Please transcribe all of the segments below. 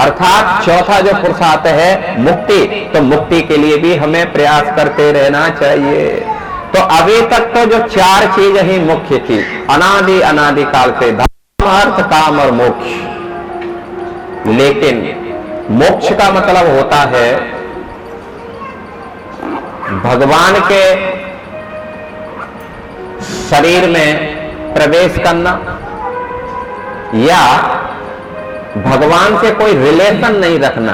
अर्थात चौथा जो पुरुषार्थ है मुक्ति, तो मुक्ति के लिए भी हमें प्रयास करते रहना चाहिए। तो अभी तक तो जो चार चीज ही मुख्य थी अनादि काल से, धर्म अर्थ काम और मोक्ष। लेकिन मोक्ष का मतलब होता है भगवान के शरीर में प्रवेश करना, या भगवान से कोई रिलेशन नहीं रखना।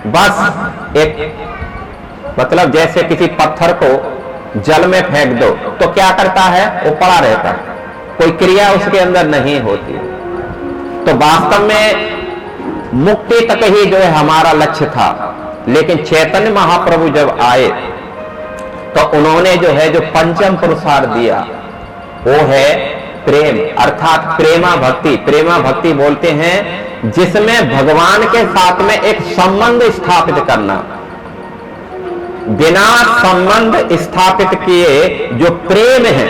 बस एक मतलब जैसे किसी पत्थर को जल में फेंक दो तो क्या करता है, वो पड़ा रहता है, कोई क्रिया उसके अंदर नहीं होती। तो वास्तव में मुक्ति तक ही जो है हमारा लक्ष्य था। लेकिन चैतन्य महाप्रभु जब आए तो उन्होंने जो है जो पंचम पुरुषार्थ दिया वो है प्रेम, अर्थात प्रेमा भक्ति। प्रेमा भक्ति बोलते हैं जिसमें भगवान के साथ में एक संबंध स्थापित करना। बिना संबंध स्थापित किए जो प्रेम है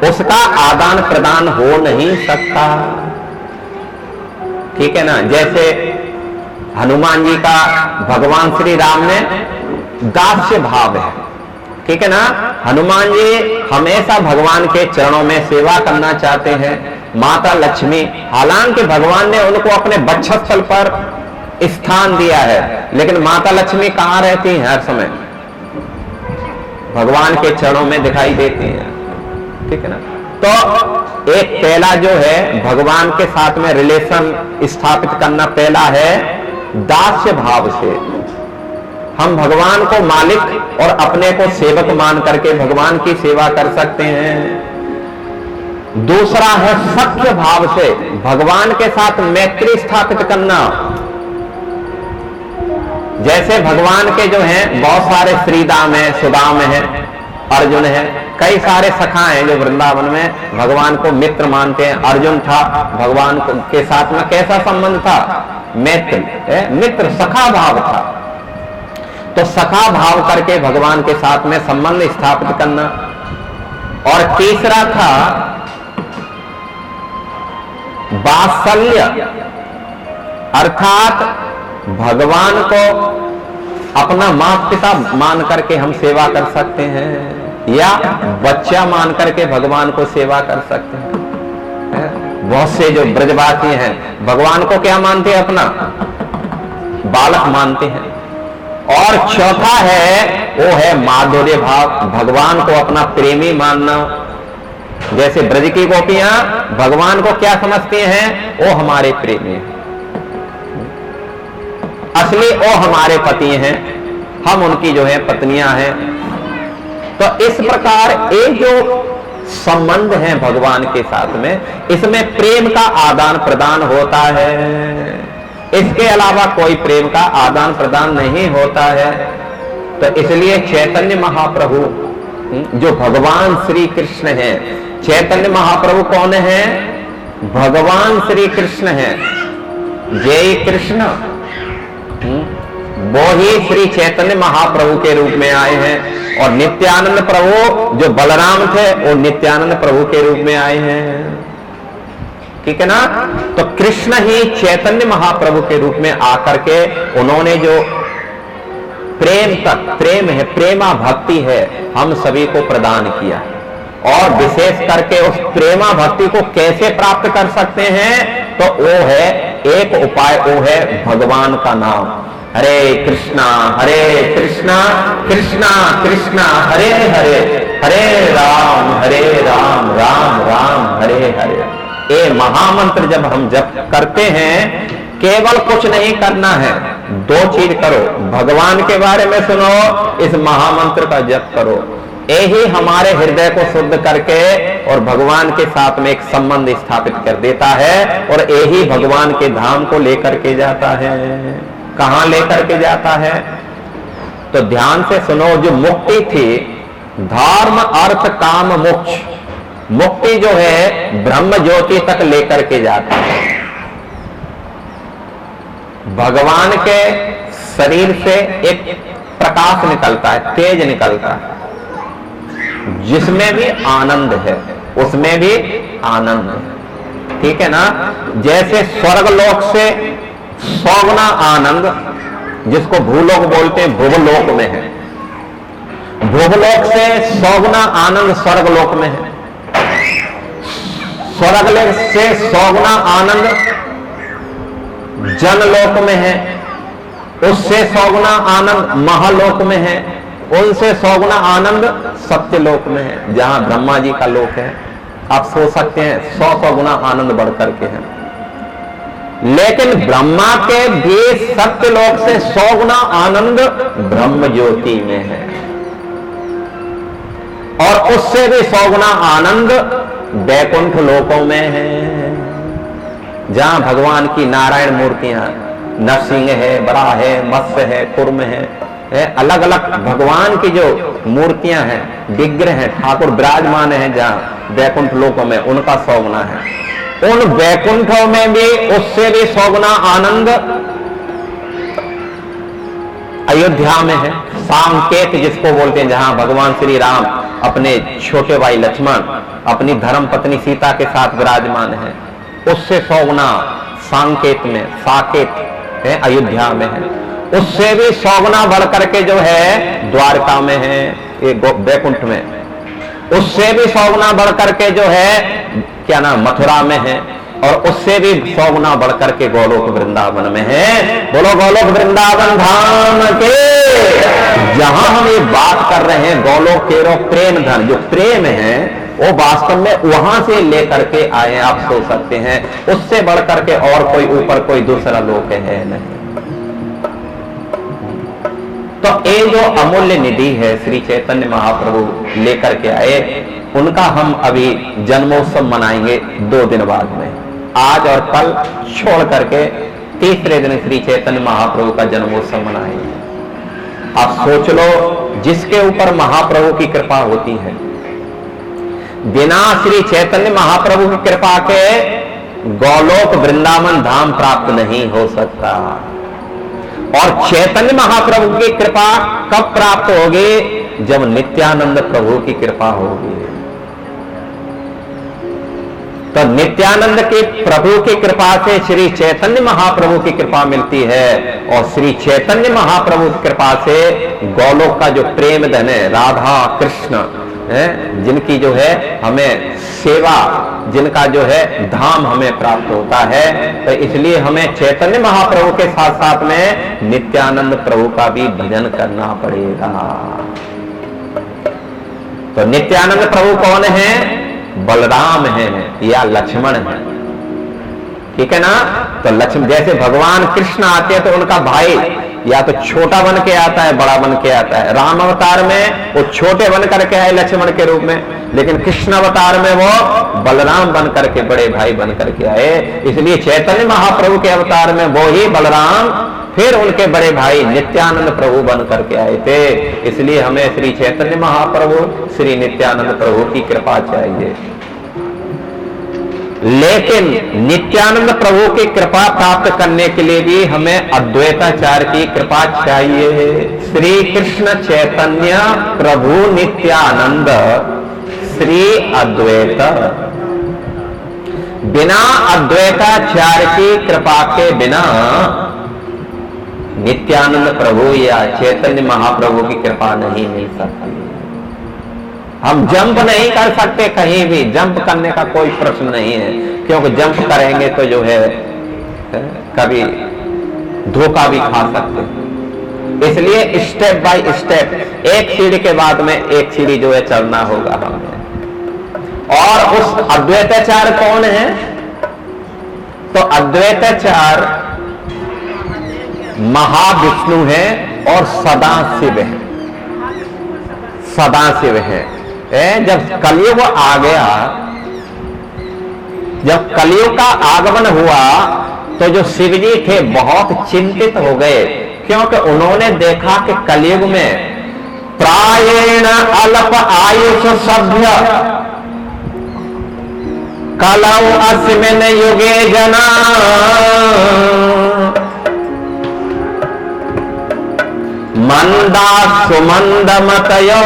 उसका आदान प्रदान हो नहीं सकता। ठीक है ना। जैसे हनुमान जी का भगवान श्री राम में दास्य भाव है, ठीक है ना। हनुमान जी हमेशा भगवान के चरणों में सेवा करना चाहते हैं। माता लक्ष्मी, हालांकि भगवान ने उनको अपने वक्षस्थल पर स्थान दिया है, लेकिन माता लक्ष्मी कहां रहती हैं, हर समय भगवान के चरणों में दिखाई देती हैं, ठीक है ना। तो एक पहला जो है भगवान के साथ में रिलेशन स्थापित करना, पहला है दास्य भाव से। हम भगवान को मालिक और अपने को सेवक मान करके भगवान की सेवा कर सकते हैं। दूसरा है सख्य भाव से भगवान के साथ मैत्री स्थापित करना। जैसे भगवान के जो हैं बहुत सारे श्रीदाम है, सुदाम है, अर्जुन है, कई सारे सखा हैं जो वृंदावन में भगवान को मित्र मानते हैं। अर्जुन था भगवान के साथ में कैसा संबंध था, मित्र सखा भाव था। तो सखा भाव करके भगवान के साथ में संबंध स्थापित करना। और तीसरा था वात्सल्य, अर्थात भगवान को अपना माता पिता मान करके हम सेवा कर सकते हैं, या बच्चा मान करके भगवान को सेवा कर सकते हैं। बहुत से जो ब्रजवासी हैं भगवान को क्या मानते हैं, अपना बालक मानते हैं। और चौथा है वो है माधुर्य भाव, भगवान को अपना प्रेमी मानना। जैसे ब्रज की गोपियां भगवान को क्या समझती हैं, वो हमारे प्रेमी हैं, असली वो हमारे पति हैं, हम उनकी जो है पत्नियां हैं। तो इस प्रकार एक जो संबंध है भगवान के साथ में, इसमें प्रेम का आदान प्रदान होता है। इसके अलावा कोई प्रेम का आदान प्रदान नहीं होता है। तो इसलिए चैतन्य महाप्रभु जो भगवान श्री कृष्ण हैं, चैतन्य महाप्रभु कौन है, भगवान श्री कृष्ण हैं। जय कृष्ण, वो ही श्री चैतन्य महाप्रभु के रूप में आए हैं। और नित्यानंद प्रभु जो बलराम थे वो नित्यानंद प्रभु के रूप में आए हैं, ठीक है ना। तो कृष्ण ही चैतन्य महाप्रभु के रूप में आकर के उन्होंने जो प्रेम तक, प्रेम है, प्रेमा भक्ति है, हम सभी को प्रदान किया। और विशेष करके उस प्रेमा भक्ति को कैसे प्राप्त कर सकते हैं, तो वो है एक उपाय, वो है भगवान का नाम। हरे कृष्णा कृष्णा कृष्णा हरे हरे, हरे राम राम राम हरे हरे। ये महामंत्र जब हम जप करते हैं, केवल कुछ नहीं करना है, दो चीज करो, भगवान के बारे में सुनो, इस महामंत्र का जप करो। यही हमारे हृदय को शुद्ध करके और भगवान के साथ में एक संबंध स्थापित कर देता है, और यही भगवान के धाम को लेकर के जाता है। कहां लेकर के जाता है, तो ध्यान से सुनो। जो मुक्ति थी, धर्म अर्थ काम मोक्ष, मुक्ति जो है ब्रह्म ज्योति तक लेकर के जाता है। भगवान के शरीर से एक प्रकाश निकलता है, तेज निकलता है, जिसमें भी आनंद है, उसमें भी आनंद है, ठीक है ना। जैसे स्वर्ग लोक से 100 गुना आनंद जिसको भूलोक बोलते हैं भुवलोक में है, भुवलोक से 100 गुना आनंद स्वर्गलोक में है, स्वर्गलोक से 100 गुना आनंद जनलोक में है, उससे 100 गुना आनंद महालोक में है, उनसे 100 गुना आनंद सत्यलोक में है, जहां ब्रह्मा जी का लोक है। आप सोच सकते हैं 100 गुना आनंद बढ़ करके है। लेकिन ब्रह्मा के भी सत्यलोक से 100 गुना आनंद ब्रह्म ज्योति में है, और उससे भी 100 गुना आनंद वैकुंठ लोकों में है, जहां भगवान की नारायण मूर्तियां, नरसिंह है, बराह है, मत्स्य है, कुर्म है, अलग अलग भगवान की जो मूर्तियां हैं, विग्रह हैं, ठाकुर विराजमान हैं जहां वैकुंठ लोकों में, उनका 100 गुना है। उन वैकुंठों में भी उससे भी 100 गुना आनंद अयोध्या में है, सामकेत जिसको बोलते हैं, जहां भगवान श्री राम अपने छोटे भाई लक्ष्मण अपनी धर्म पत्नी सीता के साथ विराजमान है, उससे 100 गुना सांकेत में, साकेत है अयोध्या में है, उससे भी 100 गुना बढ़ करके जो है द्वारका में है, वैकुंठ में, उससे भी 100 गुना बढ़ करके जो है क्या नाम मथुरा में है, और उससे भी 100 गुना बढ़ करके गोलोक वृंदावन में है। बोलो गोलोक वृंदावन धाम के। जहां हम ये बात कर रहे हैं गोलोक के प्रेम धन, जो प्रेम है वो वास्तव में वहां से लेकर के आए, आप सोच सकते हैं, उससे बढ़ करके और कोई ऊपर कोई दूसरा लोक है नहीं। तो ये जो अमूल्य निधि है श्री चैतन्य महाप्रभु लेकर के आए, उनका हम अभी जन्मोत्सव मनाएंगे 2 दिन बाद में, आज और कल छोड़ करके तीसरे दिन श्री चैतन्य महाप्रभु का जन्मोत्सव मनाएंगे। आप सोच लो, जिसके ऊपर महाप्रभु की कृपा होती है, बिना श्री चैतन्य महाप्रभु की कृपा के गोलोक वृंदावन धाम प्राप्त नहीं हो सकता। और चैतन्य महाप्रभु की कृपा कब प्राप्त होगी? जब नित्यानंद प्रभु की कृपा होगी। तो नित्यानंद के प्रभु की कृपा से श्री चैतन्य महाप्रभु की कृपा मिलती है, और श्री चैतन्य महाप्रभु की कृपा से गोलोक का जो प्रेम धन है, राधा कृष्ण है, जिनकी जो है हमें सेवा, जिनका जो है धाम हमें प्राप्त होता है। तो इसलिए हमें चैतन्य महाप्रभु के साथ साथ में नित्यानंद प्रभु का भी भजन करना पड़ेगा। तो नित्यानंद प्रभु कौन है? बलराम है या लक्ष्मण है, ठीक है ना। तो लक्ष्मण, जैसे भगवान कृष्ण आते हैं तो उनका भाई या तो छोटा बन के आता है, बड़ा बन के आता है। राम अवतार में वो छोटे बन करके आए लक्ष्मण के रूप में, लेकिन कृष्ण अवतार में वो बलराम बन करके, बड़े भाई बन करके आए। इसलिए चैतन्य महाप्रभु के अवतार में वो ही बलराम, फिर उनके बड़े भाई नित्यानंद प्रभु बन करके आए थे। इसलिए हमें श्री चैतन्य महाप्रभु, श्री नित्यानंद प्रभु की कृपा चाहिए। लेकिन नित्यानंद प्रभु की कृपा प्राप्त करने के लिए भी हमें अद्वैताचार्य की कृपा चाहिए। श्री कृष्ण चैतन्य प्रभु नित्यानंद श्री अद्वैत, बिना अद्वैताचार्य की कृपा के बिना नित्यानंद प्रभु या चैतन्य महाप्रभु की कृपा नहीं मिल सकती। हम जंप नहीं कर सकते कहीं भी, जंप करने का कोई प्रश्न नहीं है, क्योंकि जंप करेंगे तो जो है कभी धोखा भी खा सकते। इसलिए स्टेप बाय स्टेप, एक सीढ़ी के बाद में एक सीढ़ी जो है चलना होगा हमें। और उस अद्वैताचार्य कौन है? तो अद्वैताचार्य महाविष्णु है और सदाशिव है, सदाशिव है। जब कलयुग आ गया, जब कलयुग का आगमन हुआ तो जो शिव जी थे बहुत चिंतित हो गए, क्योंकि उन्होंने देखा कि कलयुग में प्रायेण अल्प आयुष सभ्य कलौ अस्मिन् युगे जना मंदा सुमंद मतयो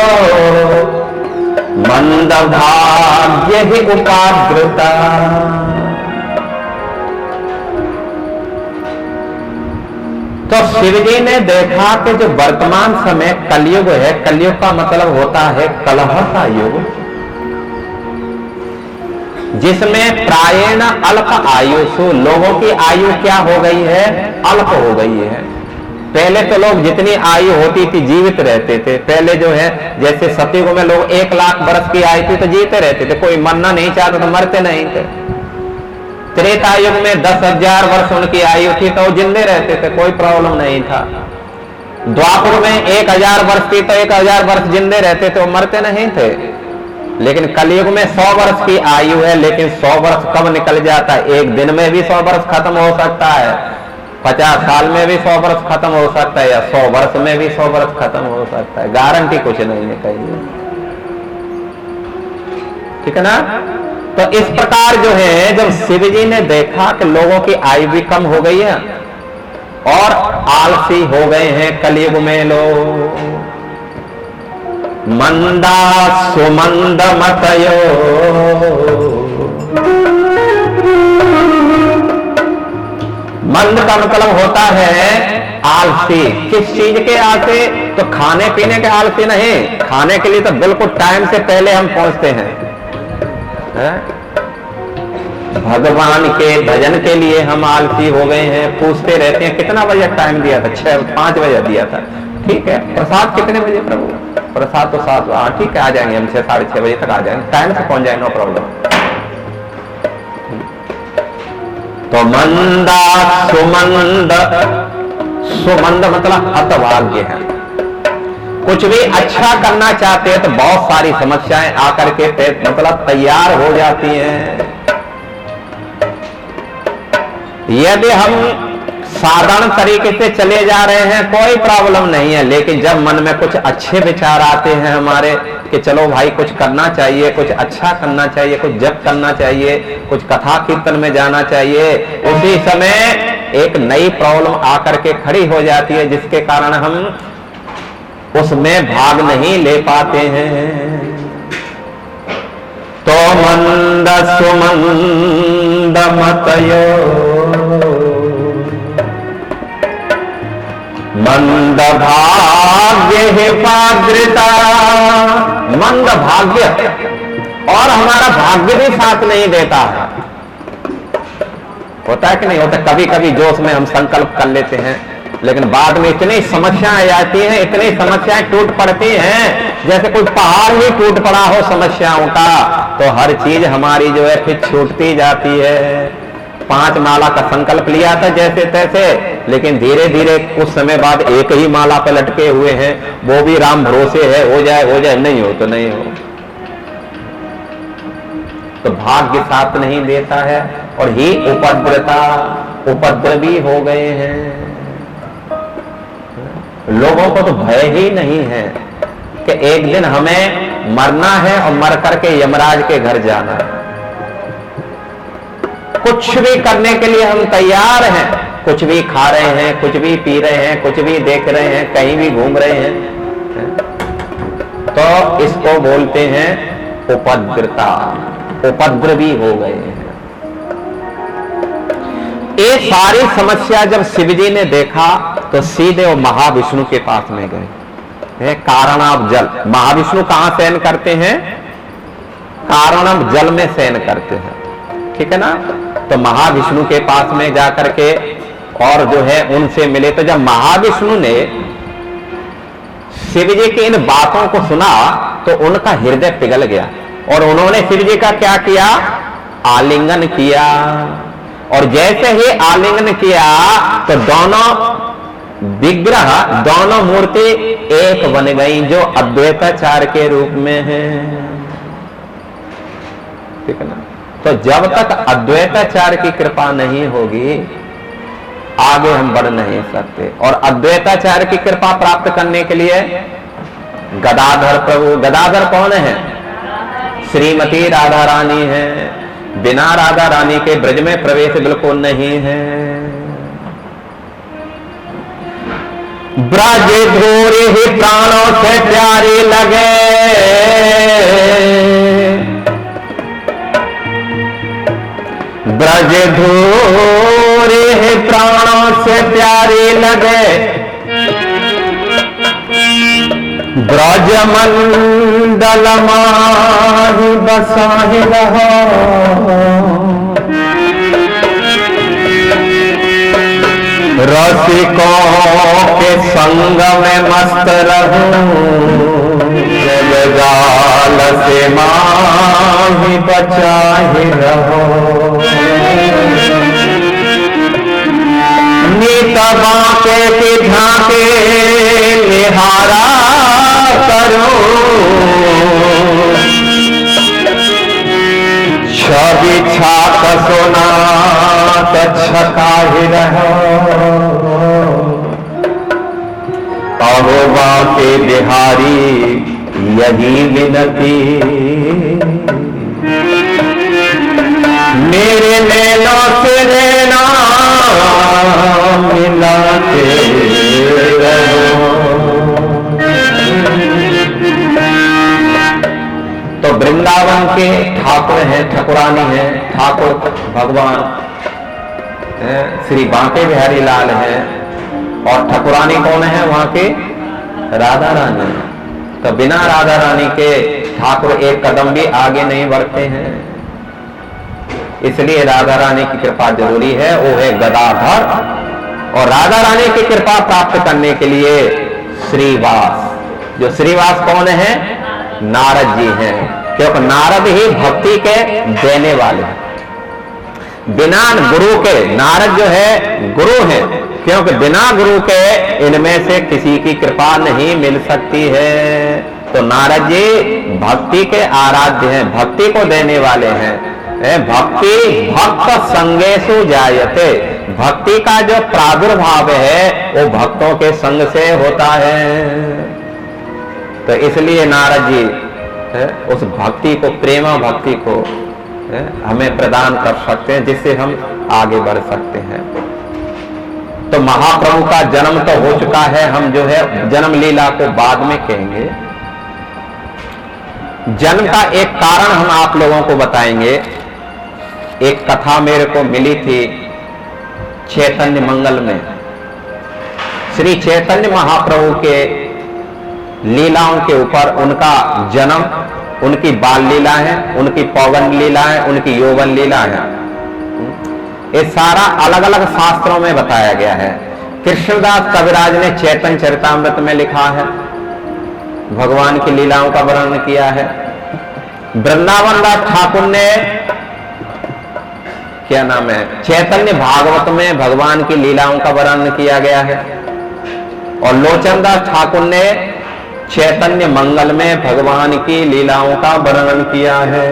मंद भाग्य ही उपाद्रता। तो शिव जी ने देखा कि जो वर्तमान समय कलयुग है, कलयुग का मतलब होता है कलह का युग, जिसमें प्रायेण अल्प आयुषु, लोगों की आयु क्या हो गई है, अल्प हो गई है। पहले तो लोग जितनी आयु होती थी जीवित रहते थे। पहले जो है जैसे सतयुग में लोग 1 लाख वर्ष की आयु थी तो जीते रहते थे, कोई मरना नहीं चाहता तो मरते नहीं थे। त्रेता युग में 10,000 वर्ष उनकी आयु थी तो जिंदे रहते थे, कोई प्रॉब्लम नहीं था। द्वापर में 1,000 वर्ष थी तो 1,000 वर्ष जिंदे रहते थे, वो मरते नहीं थे। लेकिन कलयुग में 100 वर्ष की आयु है, लेकिन 100 वर्ष कब निकल जाता है, एक दिन में भी 100 वर्ष खत्म हो सकता है, 50 साल में भी 100 वर्ष खत्म हो सकता है, या 100 वर्ष में भी 100 वर्ष खत्म हो सकता है, गारंटी कुछ नहीं है कहीं। ठीक है ना। तो इस प्रकार जो है जब शिव जी ने देखा कि लोगों की आयु भी कम हो गई है और आलसी हो गए हैं कलयुग में लोग, मंदा सुमंद मतयो, मंद का मतलब होता है आलसी। किस चीज के आलसी, तो खाने पीने के आलसी नहीं, खाने के लिए तो बिल्कुल टाइम से पहले हम पहुंचते हैं। भगवान के भजन के लिए हम आलसी हो गए हैं, पूछते रहते हैं कितना बजे टाइम दिया था, 5 बजे दिया था, ठीक है। प्रसाद कितने बजे प्रभु, प्रसाद तो 7, हाँ ठीक है आ जाएंगे हम 6, 6:30 बजे तक आ जाएंगे, टाइम से पहुंच जाएंगे, नो प्रॉब्लम। तो मंदा सुमंद, सुमंद मतलब हतभाग्य है। कुछ भी अच्छा करना चाहते हैं तो बहुत सारी समस्याएं आकर के मतलब तैयार हो जाती हैं। यदि हम साधारण तरीके से चले जा रहे हैं कोई प्रॉब्लम नहीं है, लेकिन जब मन में कुछ अच्छे विचार आते हैं हमारे कि चलो भाई कुछ करना चाहिए, कुछ अच्छा करना चाहिए, कुछ जप करना चाहिए, कुछ कथा कीर्तन में जाना चाहिए, उसी समय एक नई प्रॉब्लम आकर के खड़ी हो जाती है, जिसके कारण हम उसमें भाग नहीं ले पाते हैं। तो मंद सुमंद मतयो, मंद भाग्य है पाद्रिता, मंद भाग्य, और हमारा भाग्य भी साथ नहीं देता है। होता है कि नहीं होता, कभी कभी जोश में हम संकल्प कर लेते हैं, लेकिन बाद में इतनी समस्याएं आती हैं, इतनी समस्याएं टूट पड़ती हैं, जैसे कोई पहाड़ ही टूट पड़ा हो समस्याओं का, तो हर चीज हमारी जो है फिर छूटती जाती है। 5 माला का संकल्प लिया था जैसे तैसे, लेकिन धीरे धीरे कुछ समय बाद एक ही माला पे लटके हुए हैं, वो भी राम भरोसे है, हो जाए, नहीं हो तो नहीं हो। तो भाग्य साथ नहीं देता है, और ही उपद्रवी हो गए हैं। लोगों को तो भय ही नहीं है कि एक दिन हमें मरना है और मर करके यमराज के घर जाना है। कुछ भी करने के लिए हम तैयार हैं, कुछ भी खा रहे हैं, कुछ भी पी रहे हैं, कुछ भी देख रहे हैं, कहीं भी घूम रहे हैं, तो इसको बोलते हैं उपद्रता, उपद्रवी हो गए हैं। ये सारी समस्या जब शिवजी ने देखा तो सीधे वो महाविष्णु के पास में गए। कारणम जल, महाविष्णु कहां शयन करते हैं, कारणम जल में शयन करते हैं, ठीक है ना। तो महाविष्णु के पास में जाकर के और जो है उनसे मिले, तो जब महाविष्णु ने शिवजी की इन बातों को सुना तो उनका हृदय पिघल गया, और उन्होंने शिवजी का क्या किया, आलिंगन किया। और जैसे ही आलिंगन किया तो दोनों विग्रह, दोनों मूर्ति एक बन गई, जो अद्वैताचार्य के रूप में है, ठीक है ना। तो जब तक अद्वैताचार्य की कृपा नहीं होगी आगे हम बढ़ नहीं सकते। और अद्वैताचार्य की कृपा प्राप्त करने के लिए गदाधर प्रभु, गदाधर कौन है, श्रीमती राधा रानी है। बिना राधा रानी के ब्रज में प्रवेश बिल्कुल नहीं है। ब्रज धूरी ही प्राणों से प्यारी लगे, ब्रज धूरी ही प्राणों से प्यारे लगे ब्रजमंडल माहि बसाहि रहो। रसिकों के संग में मस्त रहूं, जगजाल से माहि बचाहि रहो। नित बांके की झांके निहारा करो, छवि छाप सोना छकाहि रहो। अहो बांके बिहारी यही विनती, मेरे नैनों से नैना मिलाते रहो। तो वृंदावन के ठाकुर हैं, ठाकुरानी हैं, ठाकुर भगवान श्री बांके बिहारी लाल हैं, और ठाकुरानी कौन है वहां के? राधा रानी। तो बिना राधा रानी के ठाकुर एक कदम भी आगे नहीं बढ़ते हैं, इसलिए राधा रानी की कृपा जरूरी है। वो है गदाधर, और राधा रानी की कृपा प्राप्त करने के लिए श्रीवास। जो श्रीवास कौन है? नारद जी हैं, क्योंकि नारद ही भक्ति के देने वाले हैं। बिना गुरु के, नारद जो है गुरु हैं, क्योंकि बिना गुरु के इनमें से किसी की कृपा नहीं मिल सकती है। तो नारद जी भक्ति के आराध्य हैं, भक्ति को देने वाले हैं। भक्ति भक्त संगेषु जायते, भक्ति का जो प्रादुर्भाव है वो भक्तों के संग से होता है। तो इसलिए नारद जी उस भक्ति को, प्रेम भक्ति को हमें प्रदान कर सकते हैं, जिससे हम आगे बढ़ सकते हैं। तो महाप्रभु का जन्म तो हो चुका है, हम जो है जन्म लीला को बाद में कहेंगे। जन्म का एक कारण हम आप लोगों को बताएंगे। एक कथा मेरे को मिली थी चैतन्य मंगल में। श्री चैतन्य महाप्रभु के लीलाओं के ऊपर, उनका जन्म, उनकी बाल लीला है, उनकी पौगंड लीला है, उनकी यौवन लीला है, ये सारा अलग अलग शास्त्रों में बताया गया है। कृष्णदास कविराज ने चैतन्य चरितामृत में लिखा है, भगवान की लीलाओं का वर्णन किया है। वृंदावन दास ठाकुर ने, क्या नाम है, चैतन्य भागवत में भगवान की लीलाओं का वर्णन किया गया है। और लोचनदास ठाकुर ने चैतन्य मंगल में भगवान की लीलाओं का वर्णन किया है।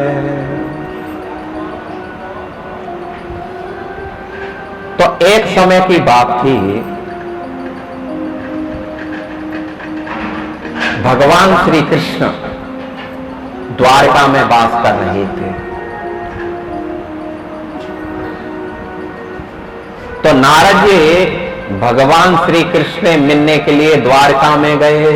तो एक समय की बात थी, भगवान श्री कृष्ण द्वारका में वास कर रहे थे। तो नारद जी भगवान श्री कृष्ण से मिलने के लिए द्वारका में गए।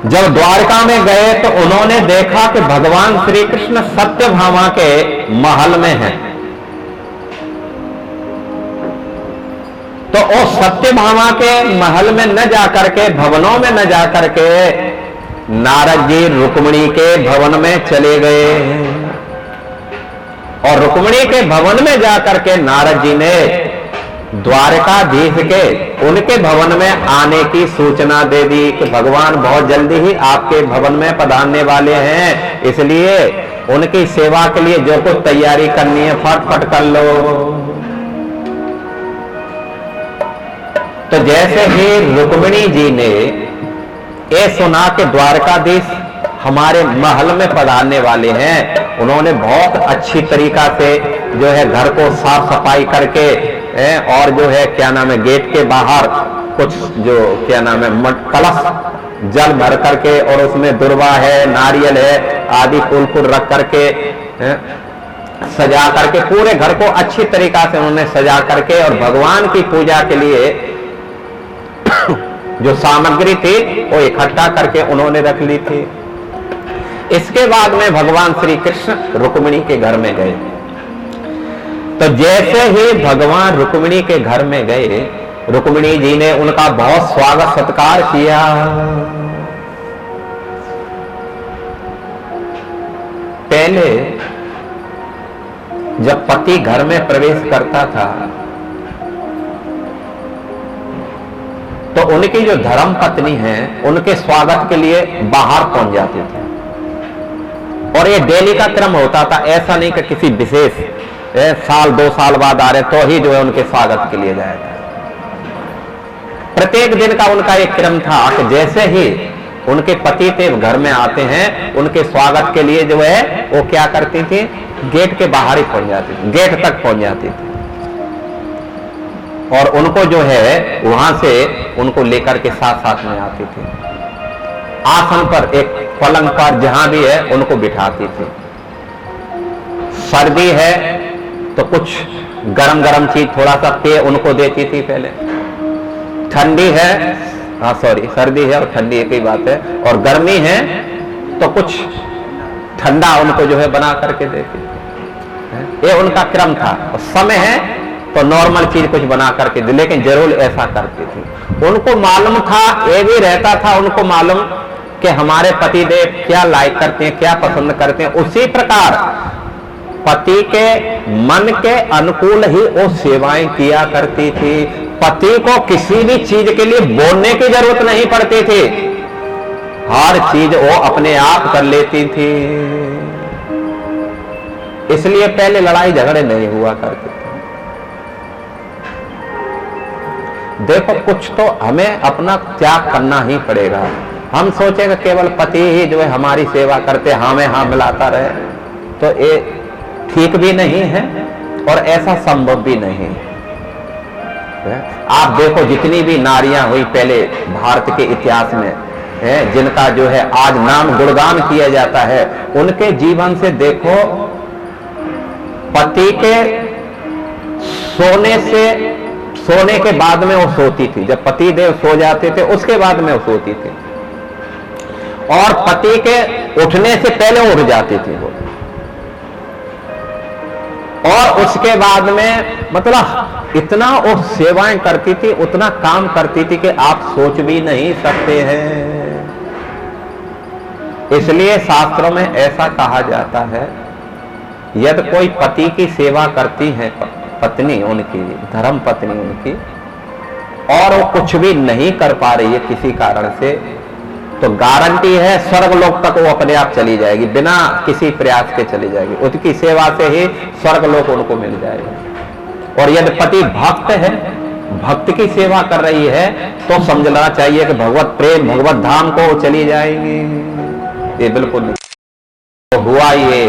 जब द्वारका में गए तो उन्होंने देखा कि भगवान श्री कृष्ण सत्यभामा के महल में हैं। तो वो सत्यभामा के महल में न जाकर के, भवनों में न जाकर के, नारद जी रुक्मिणी के भवन में चले गए। और रुक्मिणी के भवन में जाकर के नारद जी ने द्वारकाधीश के, उनके भवन में आने की सूचना दे दी कि भगवान बहुत जल्दी ही आपके भवन में पधारने वाले हैं, इसलिए उनकी सेवा के लिए जो कुछ तैयारी करनी है फटफट कर लो। तो जैसे ही रुक्मिणी जी ने ये सुना कि द्वारकाधीश हमारे महल में पधारने वाले हैं, उन्होंने बहुत अच्छी तरीका से जो है घर को साफ सफाई करके, और जो है क्या नाम है, गेट के बाहर कुछ जो क्या नाम है कलश जल भर करके, और उसमें दुर्वा है, नारियल है, आदि फूल फूल रख करके सजा करके पूरे घर को अच्छी तरीका से उन्होंने सजा करके, और भगवान की पूजा के लिए जो सामग्री थी वो इकट्ठा करके उन्होंने रख ली थी। इसके बाद में भगवान श्री कृष्ण रुक्मिणी के घर में गए। तो जैसे ही भगवान रुक्मिणी के घर में गए, रुक्मिणी जी ने उनका बहुत स्वागत सत्कार किया। पहले जब पति घर में प्रवेश करता था तो उनकी जो धर्म पत्नी है उनके स्वागत के लिए बाहर पहुंच जाती थी, और ये डेली का क्रम होता था। ऐसा नहीं कि किसी विशेष साल 2 साल बाद आ रहे तो ही जो है उनके स्वागत के लिए जाया था। प्रत्येक दिन का उनका एक क्रम था कि जैसे ही उनके पति देव घर में आते हैं उनके स्वागत के लिए जो है वो क्या करती थी, गेट के बाहर ही पहुंच जाती थी, गेट तक पहुंच जाती थी, और उनको जो है वहां से उनको लेकर के साथ साथ में आती थी। आसन पर, एक पलंग पर, जहां भी है उनको बिठाती थी। सर्दी है तो कुछ गरम गरम चीज थोड़ा सा पेय उनको देती थी पहले। ठंडी है, सर्दी है और ठंडी एक ही बात है, और गर्मी है तो कुछ ठंडा उनको जो है बना करके देती थी। ये उनका क्रम था। और समय है तो नॉर्मल चीज कुछ बना करके दे, लेकिन जरूर ऐसा करती थी। उनको मालूम था, ये भी रहता था उनको मालूम कि हमारे पति देव क्या लाइक करते हैं, क्या पसंद करते हैं। उसी प्रकार पति के मन के अनुकूल ही वो सेवाएं किया करती थी। पति को किसी भी चीज के लिए बोलने की जरूरत नहीं पड़ती थी, हर चीज वो अपने आप कर लेती थी। इसलिए पहले लड़ाई झगड़े नहीं हुआ करते थे। देखो, कुछ तो हमें अपना त्याग करना ही पड़ेगा। हम सोचेंगे केवल पति ही जो है हमारी सेवा करते, हाँ में हाँ मिलाता रहे, तो ये ठीक भी नहीं है और ऐसा संभव भी नहीं है। आप देखो, जितनी भी नारियां हुई पहले भारत के इतिहास में है, जिनका जो है आज नाम गुणगान किया जाता है, उनके जीवन से देखो, पति के सोने के बाद में वो सोती थी। जब पति देव सो जाते थे उसके बाद में वो सोती थी, और पति के उठने से पहले उठ जाती थी वो, और उसके बाद में मतलब इतना वो सेवाएं करती थी, उतना काम करती थी कि आप सोच भी नहीं सकते हैं। इसलिए शास्त्रों में ऐसा कहा जाता है, यदि कोई पति की सेवा करती है पत्नी, उनकी धर्म पत्नी उनकी, और वो कुछ भी नहीं कर पा रही है किसी कारण से, तो गारंटी है स्वर्ग लोक तक वो अपने आप चली जाएगी, बिना किसी प्रयास के चली जाएगी। उसकी सेवा से ही स्वर्ग लोक उनको मिल जाएगा। और यदि पति भक्त है, भक्त की सेवा कर रही है, तो समझ लेना चाहिए कि भगवत प्रेम, भगवत धाम को चली जाएगी। ये बिल्कुल नहीं। तो हुआ ये,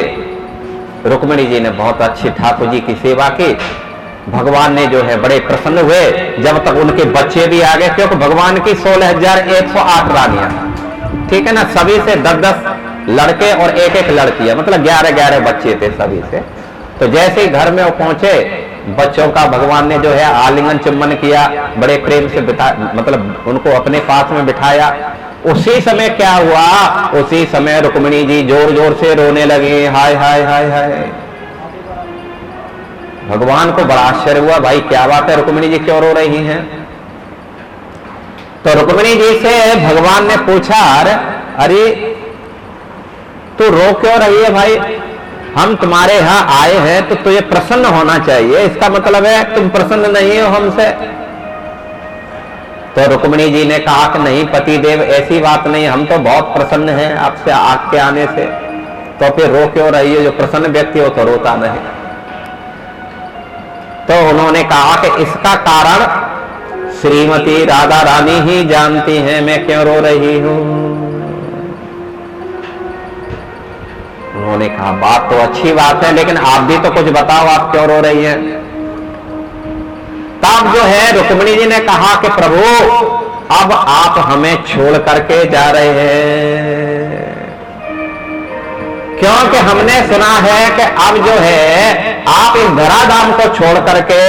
रुक्मिणी जी ने बहुत अच्छी ठाकुर जी की सेवा की। भगवान ने जो है बड़े प्रसन्न हुए, जब तक उनके बच्चे भी आ गए, क्योंकि भगवान की 16,108 रानियां, ठीक है ना, सभी से 10-10 लड़के और 1-1 लड़कियां, मतलब 11-11 बच्चे थे सभी से। तो जैसे ही घर में वो पहुंचे, बच्चों का भगवान ने जो है आलिंगन चुम्बन किया, बड़े प्रेम से मतलब उनको अपने पास में बिठाया। उसी समय क्या हुआ, उसी समय रुक्मिणी जी जोर जोर से रोने लगी, हाय हाय हाय हाय। भगवान को बड़ा आश्चर्य हुआ, भाई क्या बात है, रुक्मिणी जी क्यों रो रही हैं? तो रुक्मिणी जी से भगवान ने पूछा, अरे तू रो क्यों रही है भाई? हम तुम्हारे यहां आए हैं तो तुझे प्रसन्न होना चाहिए, इसका मतलब है तुम प्रसन्न नहीं हो हमसे। तो रुक्मिणी जी ने कहा कि नहीं पति देव, ऐसी बात नहीं, हम तो बहुत प्रसन्न हैं आपसे आपके आने से। तो फिर रो क्यों रही है? जो प्रसन्न व्यक्ति हो तो रोता नहीं। तो उन्होंने कहा कि इसका कारण श्रीमती राधा रानी ही जानती हैं मैं क्यों रो रही हूं। उन्होंने कहा बात तो अच्छी बात है, लेकिन आप भी तो कुछ बताओ, आप क्यों रो रही हैं? तब जो है रुक्मिणी जी ने कहा कि प्रभु, अब आप हमें छोड़ करके जा रहे हैं, क्योंकि हमने सुना है कि अब जो है आप इस धराधाम को छोड़ करके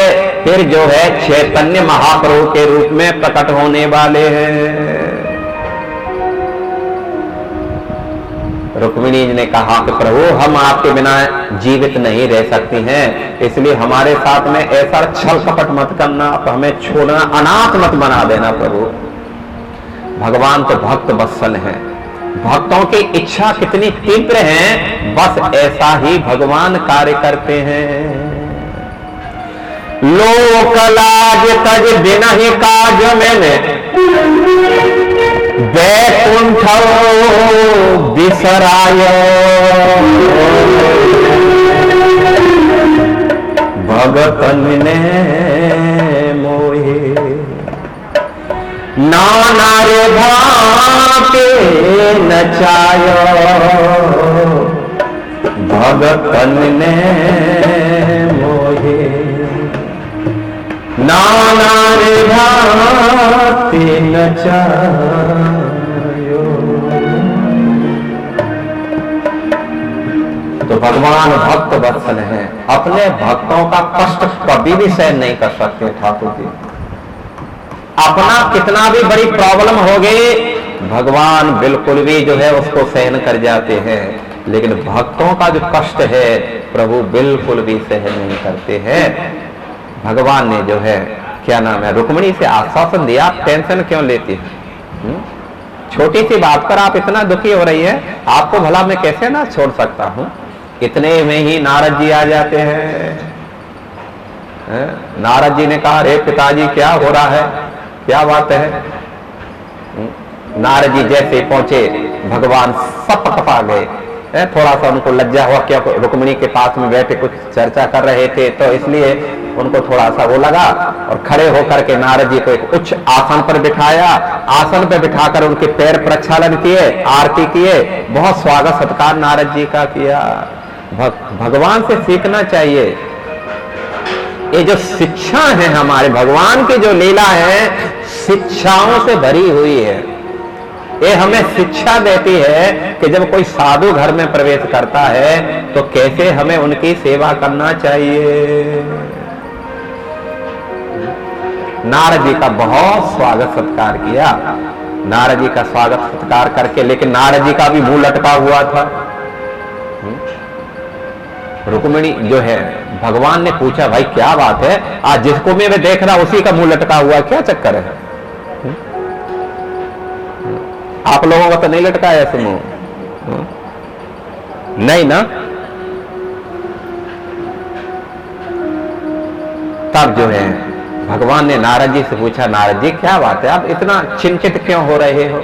फिर जो है चैतन्य महाप्रभु के रूप में प्रकट होने वाले हैं। रुक्मिणी जी ने कहा कि प्रभु हम आपके बिना जीवित नहीं रह सकती हैं, इसलिए हमारे साथ में ऐसा छल कपट मत करना, आप हमें छोड़ना, अनाथ मत बना देना प्रभु। भगवान तो भक्त वत्सल हैं, भक्तों की इच्छा कितनी तीव्र है, बस ऐसा ही भगवान कार्य करते हैं। लोक लाज तज बिनहि काज मैंने बैकुंठ बिसराय, भगतन ने मोहे नाना रे भांति नचायो, भगतन ने मोहे नाना रे भांति नचायो। तो भगवान भक्त वत्सल हैं, अपने भक्तों का कष्ट कभी भी सहन नहीं कर सकते ठाकुर जी। अपना कितना भी बड़ी प्रॉब्लम हो गई, भगवान बिल्कुल भी जो है उसको सहन कर जाते हैं, लेकिन भक्तों का जो कष्ट है प्रभु बिल्कुल भी सहन नहीं करते हैं। भगवान ने जो है क्या नाम है रुक्मिणी से आश्वासन दिया, आप टेंशन क्यों लेती है, छोटी सी बात पर आप इतना दुखी हो रही है, आपको भला मैं कैसे ना छोड़ सकता हूं। इतने में ही नारद जी आ जाते हैं। नारद जी ने कहा, रे पिताजी क्या हो रहा है, क्या बात है। नारद जी जैसे पहुंचे भगवान सपकपा गए, थोड़ा सा उनको लज्जा हुआ, क्या रुक्मिणी के पास में बैठे कुछ चर्चा कर रहे थे तो इसलिए उनको थोड़ा सा वो लगा, और खड़े होकर के नारद जी को एक उच्च आसन पर बिठाया, आसन पर बिठाकर उनके पैर प्रक्षालन किए, आरती किए, बहुत स्वागत सत्कार नारद जी का किया। भगवान से सीखना चाहिए, ये जो शिक्षा है हमारे भगवान की जो लीला है शिक्षाओं से भरी हुई है। ये हमें शिक्षा देती है कि जब कोई साधु घर में प्रवेश करता है तो कैसे हमें उनकी सेवा करना चाहिए। नारद जी का बहुत स्वागत सत्कार किया, नारद जी का स्वागत सत्कार करके, लेकिन नारद जी का भी मुंह लटका हुआ था। रुक्मिणी जो है भगवान ने पूछा, भाई क्या बात है, आज जिसको मैं देख रहा उसी का मुंह लटका हुआ, क्या चक्कर है। आप लोगों का तो नहीं लटका है ऐसे मुंह, नहीं ना। तब जो है भगवान ने नारद जी से पूछा, नारद जी क्या बात है, आप इतना चिंतित क्यों हो रहे हो।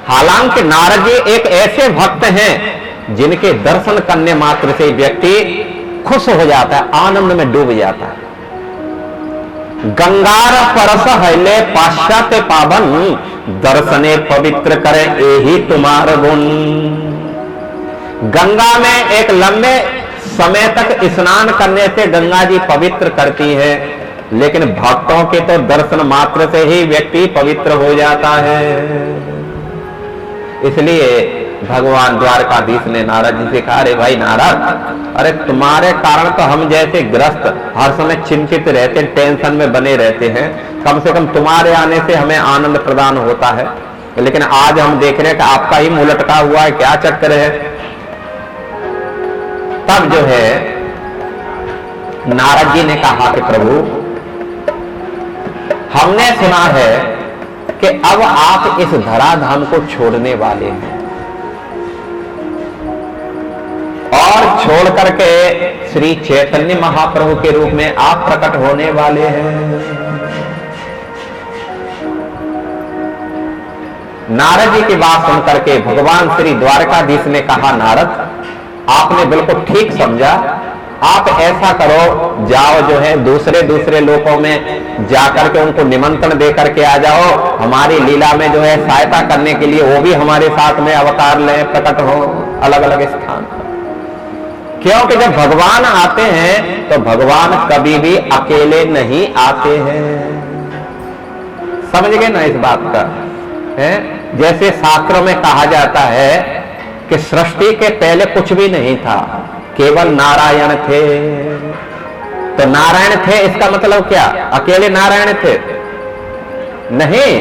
हालांकि नारद जी एक ऐसे भक्त हैं जिनके दर्शन करने मात्र से व्यक्ति खुश हो जाता है, आनंद में डूब जाता है। गंगार परस हैले पाश्चात्य पावन, दर्शने पवित्र करे यही तुम्हार गुण। गंगा में एक लंबे समय तक स्नान करने से गंगा जी पवित्र करती है, लेकिन भक्तों के तो दर्शन मात्र से ही व्यक्ति पवित्र हो जाता है। इसलिए भगवान द्वारकाधीश ने नारद जी से कहा, अरे भाई नारद, अरे तुम्हारे कारण तो हम जैसे ग्रस्त हर समय चिंतित रहते, टेंशन में बने रहते हैं, कम से कम तुम्हारे आने से हमें आनंद प्रदान होता है, लेकिन आज हम देख रहे हैं कि आपका ही मुंह लटका हुआ है, क्या चक्कर है। तब जो है नारद जी ने कहा कि प्रभु हमने सुना है कि अब आप इस धराधाम को छोड़ने वाले हैं और छोड़ करके श्री चैतन्य महाप्रभु के रूप में आप प्रकट होने वाले हैं। नारद जी की बात सुनकर के भगवान श्री द्वारकाधीश ने कहा, नारद आपने बिल्कुल ठीक समझा, आप ऐसा करो, जाओ जो है दूसरे लोकों में जाकर के उनको निमंत्रण दे करके आ जाओ, हमारी लीला में जो है सहायता करने के लिए वो भी हमारे साथ में अवतार लें, प्रकट हो अलग अलग स्थान। क्योंकि जब भगवान आते हैं तो भगवान कभी भी अकेले नहीं आते हैं। समझ गए ना इस बात का है। जैसे शास्त्रों में कहा जाता है कि सृष्टि के पहले कुछ भी नहीं था, केवल नारायण थे। तो नारायण थे इसका मतलब क्या, अकेले नारायण थे? नहीं,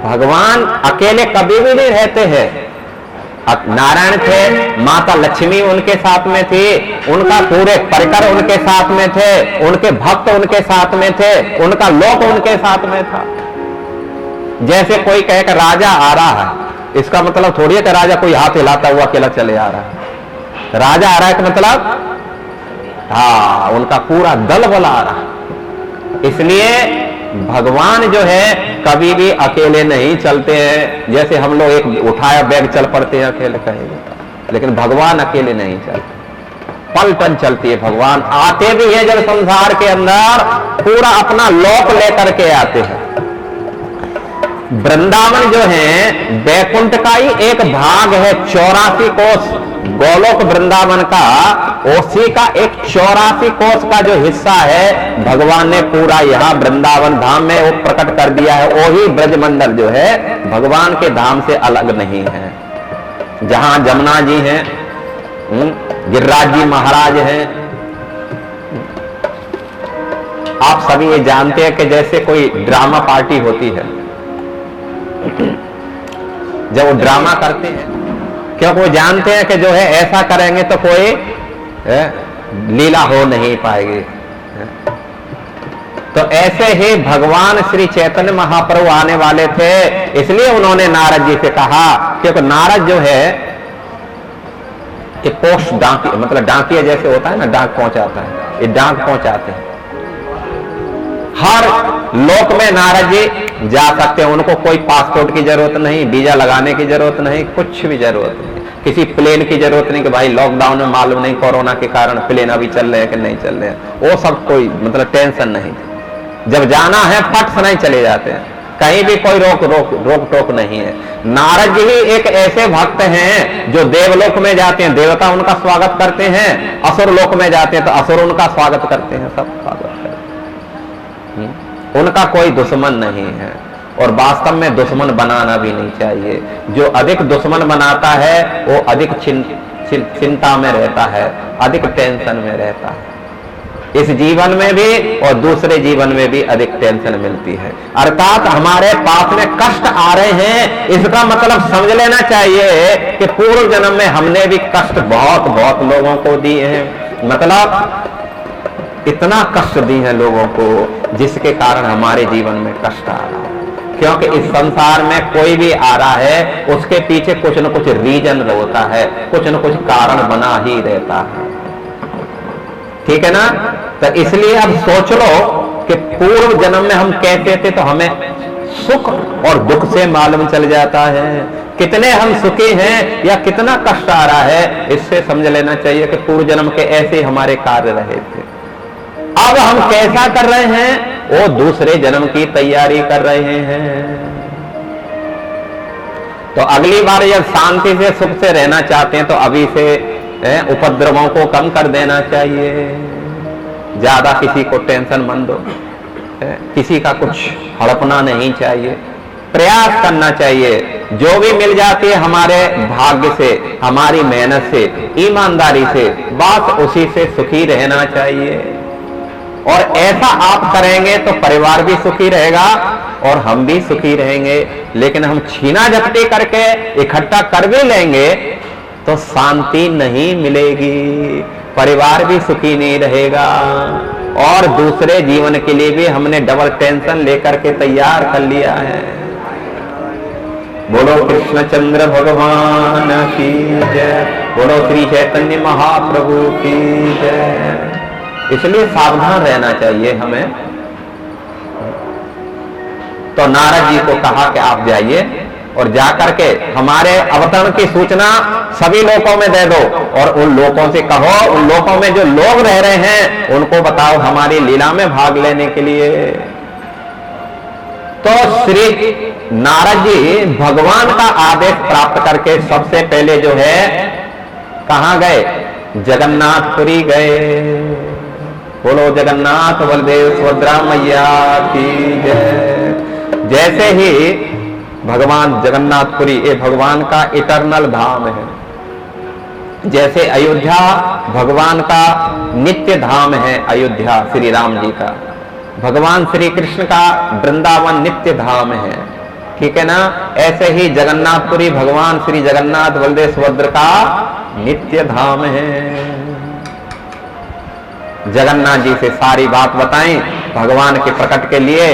भगवान अकेले कभी भी नहीं रहते हैं। नारायण थे, माता लक्ष्मी उनके साथ में थी, उनका पूरे परिकर उनके साथ में थे, उनके भक्त उनके साथ में थे, उनका लोक उनके साथ में था। जैसे कोई कहे कि राजा आ रहा है, इसका मतलब थोड़ी है कि राजा कोई हाथ हिलाता हुआ अकेला चले आ रहा है। राजा आ रहा है कि मतलब हाँ, उनका पूरा दल बल आ रहा है। इसलिए भगवान जो है कभी भी अकेले नहीं चलते हैं। जैसे हम लोग एक उठाया बैग चल पड़ते हैं अकेले कहेंगे, लेकिन भगवान अकेले नहीं चलते, पलटन चलती है। भगवान आते भी हैं जब संसार के अंदर पूरा अपना लोक लेकर के आते हैं। वृंदावन जो है बैकुंठ का ही एक भाग है, 84 कोस गोलोक वृंदावन का, उसी का एक 84 कोस का जो हिस्सा है भगवान ने पूरा यहाँ वृंदावन धाम में वो प्रकट कर दिया है। वही ब्रजमंडल जो है भगवान के धाम से अलग नहीं है। जहां जमुना जी हैं, गिरिराज जी महाराज हैं। आप सभी ये जानते हैं कि जैसे कोई ड्रामा पार्टी होती है, जब वो ड्रामा करते हैं, क्योंकि वो जानते हैं कि जो है ऐसा करेंगे तो कोई लीला हो नहीं पाएगी। तो ऐसे ही भगवान श्री चैतन्य महाप्रभु आने वाले थे, इसलिए उन्होंने नारद जी से कहा, क्योंकि नारद जो है ये पोस्ट डाकिया, मतलब डाकिया जैसे होता है ना, डाक पहुंचाता है, ये डाक पहुंचाते हैं। हर लोक में नारद जी जा सकते हैं, उनको कोई पासपोर्ट की जरूरत नहीं, वीजा लगाने की जरूरत नहीं, कुछ भी जरूरत नहीं, किसी प्लेन की जरूरत नहीं कि भाई लॉकडाउन में मालूम नहीं कोरोना के कारण प्लेन अभी चल रहे हैं कि नहीं चल रहे हैं, वो सब कोई मतलब टेंशन नहीं। जब जाना है फट से नहीं चले जाते हैं, कहीं भी कोई रोक टोक नहीं है। नारद जी ही एक ऐसे भक्त हैं जो देवलोक में जाते हैं, देवता उनका स्वागत करते हैं, असुर लोक में जाते हैं तो असुर उनका स्वागत करते हैं, सब स्वागत करते हैं। उनका कोई दुश्मन नहीं है, और वास्तव में दुश्मन बनाना भी नहीं चाहिए। जो अधिक दुश्मन बनाता है वो अधिक चिंता में रहता है, अधिक टेंशन में रहता है। इस जीवन में भी और दूसरे जीवन में भी अधिक टेंशन मिलती है। अर्थात हमारे पास में कष्ट आ रहे हैं, इसका मतलब समझ लेना चाहिए कि पूर्व जन्म में हमने भी कष्ट बहुत बहुत लोगों को दिए हैं। मतलब इतना कष्ट दिए हैं लोगों को, जिसके कारण हमारे जीवन में कष्ट आ रहा है। क्योंकि इस संसार में कोई भी आ रहा है, उसके पीछे कुछ न कुछ रीजन होता है, कुछ न कुछ कारण बना ही रहता है। ठीक है ना? तो इसलिए अब सोच लो कि पूर्व जन्म में हम कैसे थे, तो हमें सुख और दुख से मालूम चल जाता है कितने हम सुखी हैं या कितना कष्ट आ रहा है। इससे समझ लेना चाहिए कि पूर्व जन्म के ऐसे हमारे कार्य रहे थे। अब हम कैसा कर रहे हैं, वो दूसरे जन्म की तैयारी कर रहे हैं। तो अगली बार जब शांति से सुख से रहना चाहते हैं तो अभी से उपद्रवों को कम कर देना चाहिए। ज्यादा किसी को टेंशन मत दो, किसी का कुछ हड़पना नहीं चाहिए, प्रयास करना चाहिए। जो भी मिल जाती है हमारे भाग्य से, हमारी मेहनत से, ईमानदारी से, बस उसी से सुखी रहना चाहिए। और ऐसा आप करेंगे तो परिवार भी सुखी रहेगा और हम भी सुखी रहेंगे। लेकिन हम छीना झपटी करके इकट्ठा कर भी लेंगे तो शांति नहीं मिलेगी, परिवार भी सुखी नहीं रहेगा, और दूसरे जीवन के लिए भी हमने डबल टेंशन लेकर के तैयार कर लिया है। बोलो कृष्णचंद्र भगवान की जय, बोलो श्री चैतन्य महाप्रभु की जय। इसलिए सावधान रहना चाहिए हमें। तो नारद जी को कहा कि आप जाइए और जाकर के हमारे अवतरण की सूचना सभी लोगों में दे दो, और उन लोगों से कहो, उन लोगों में जो लोग रह रहे हैं उनको बताओ हमारी लीला में भाग लेने के लिए। तो श्री नारद जी भगवान का आदेश प्राप्त करके सबसे पहले जो है कहां गए, जगन्नाथपुरी गए। बोलो जगन्नाथ बलदेव सुभद्रा मैया की जय। जैसे ही भगवान जगन्नाथपुरी, ये भगवान का इटर्नल धाम है, जैसे अयोध्या भगवान का नित्य धाम है, अयोध्या श्री राम जी का, भगवान श्री कृष्ण का वृंदावन नित्य धाम है। ठीक है ना। ऐसे ही जगन्नाथपुरी भगवान श्री जगन्नाथ बलदेव सुभद्रा का नित्य धाम है। जगन्नाथ जी से सारी बात बताएं भगवान के प्रकट के लिए।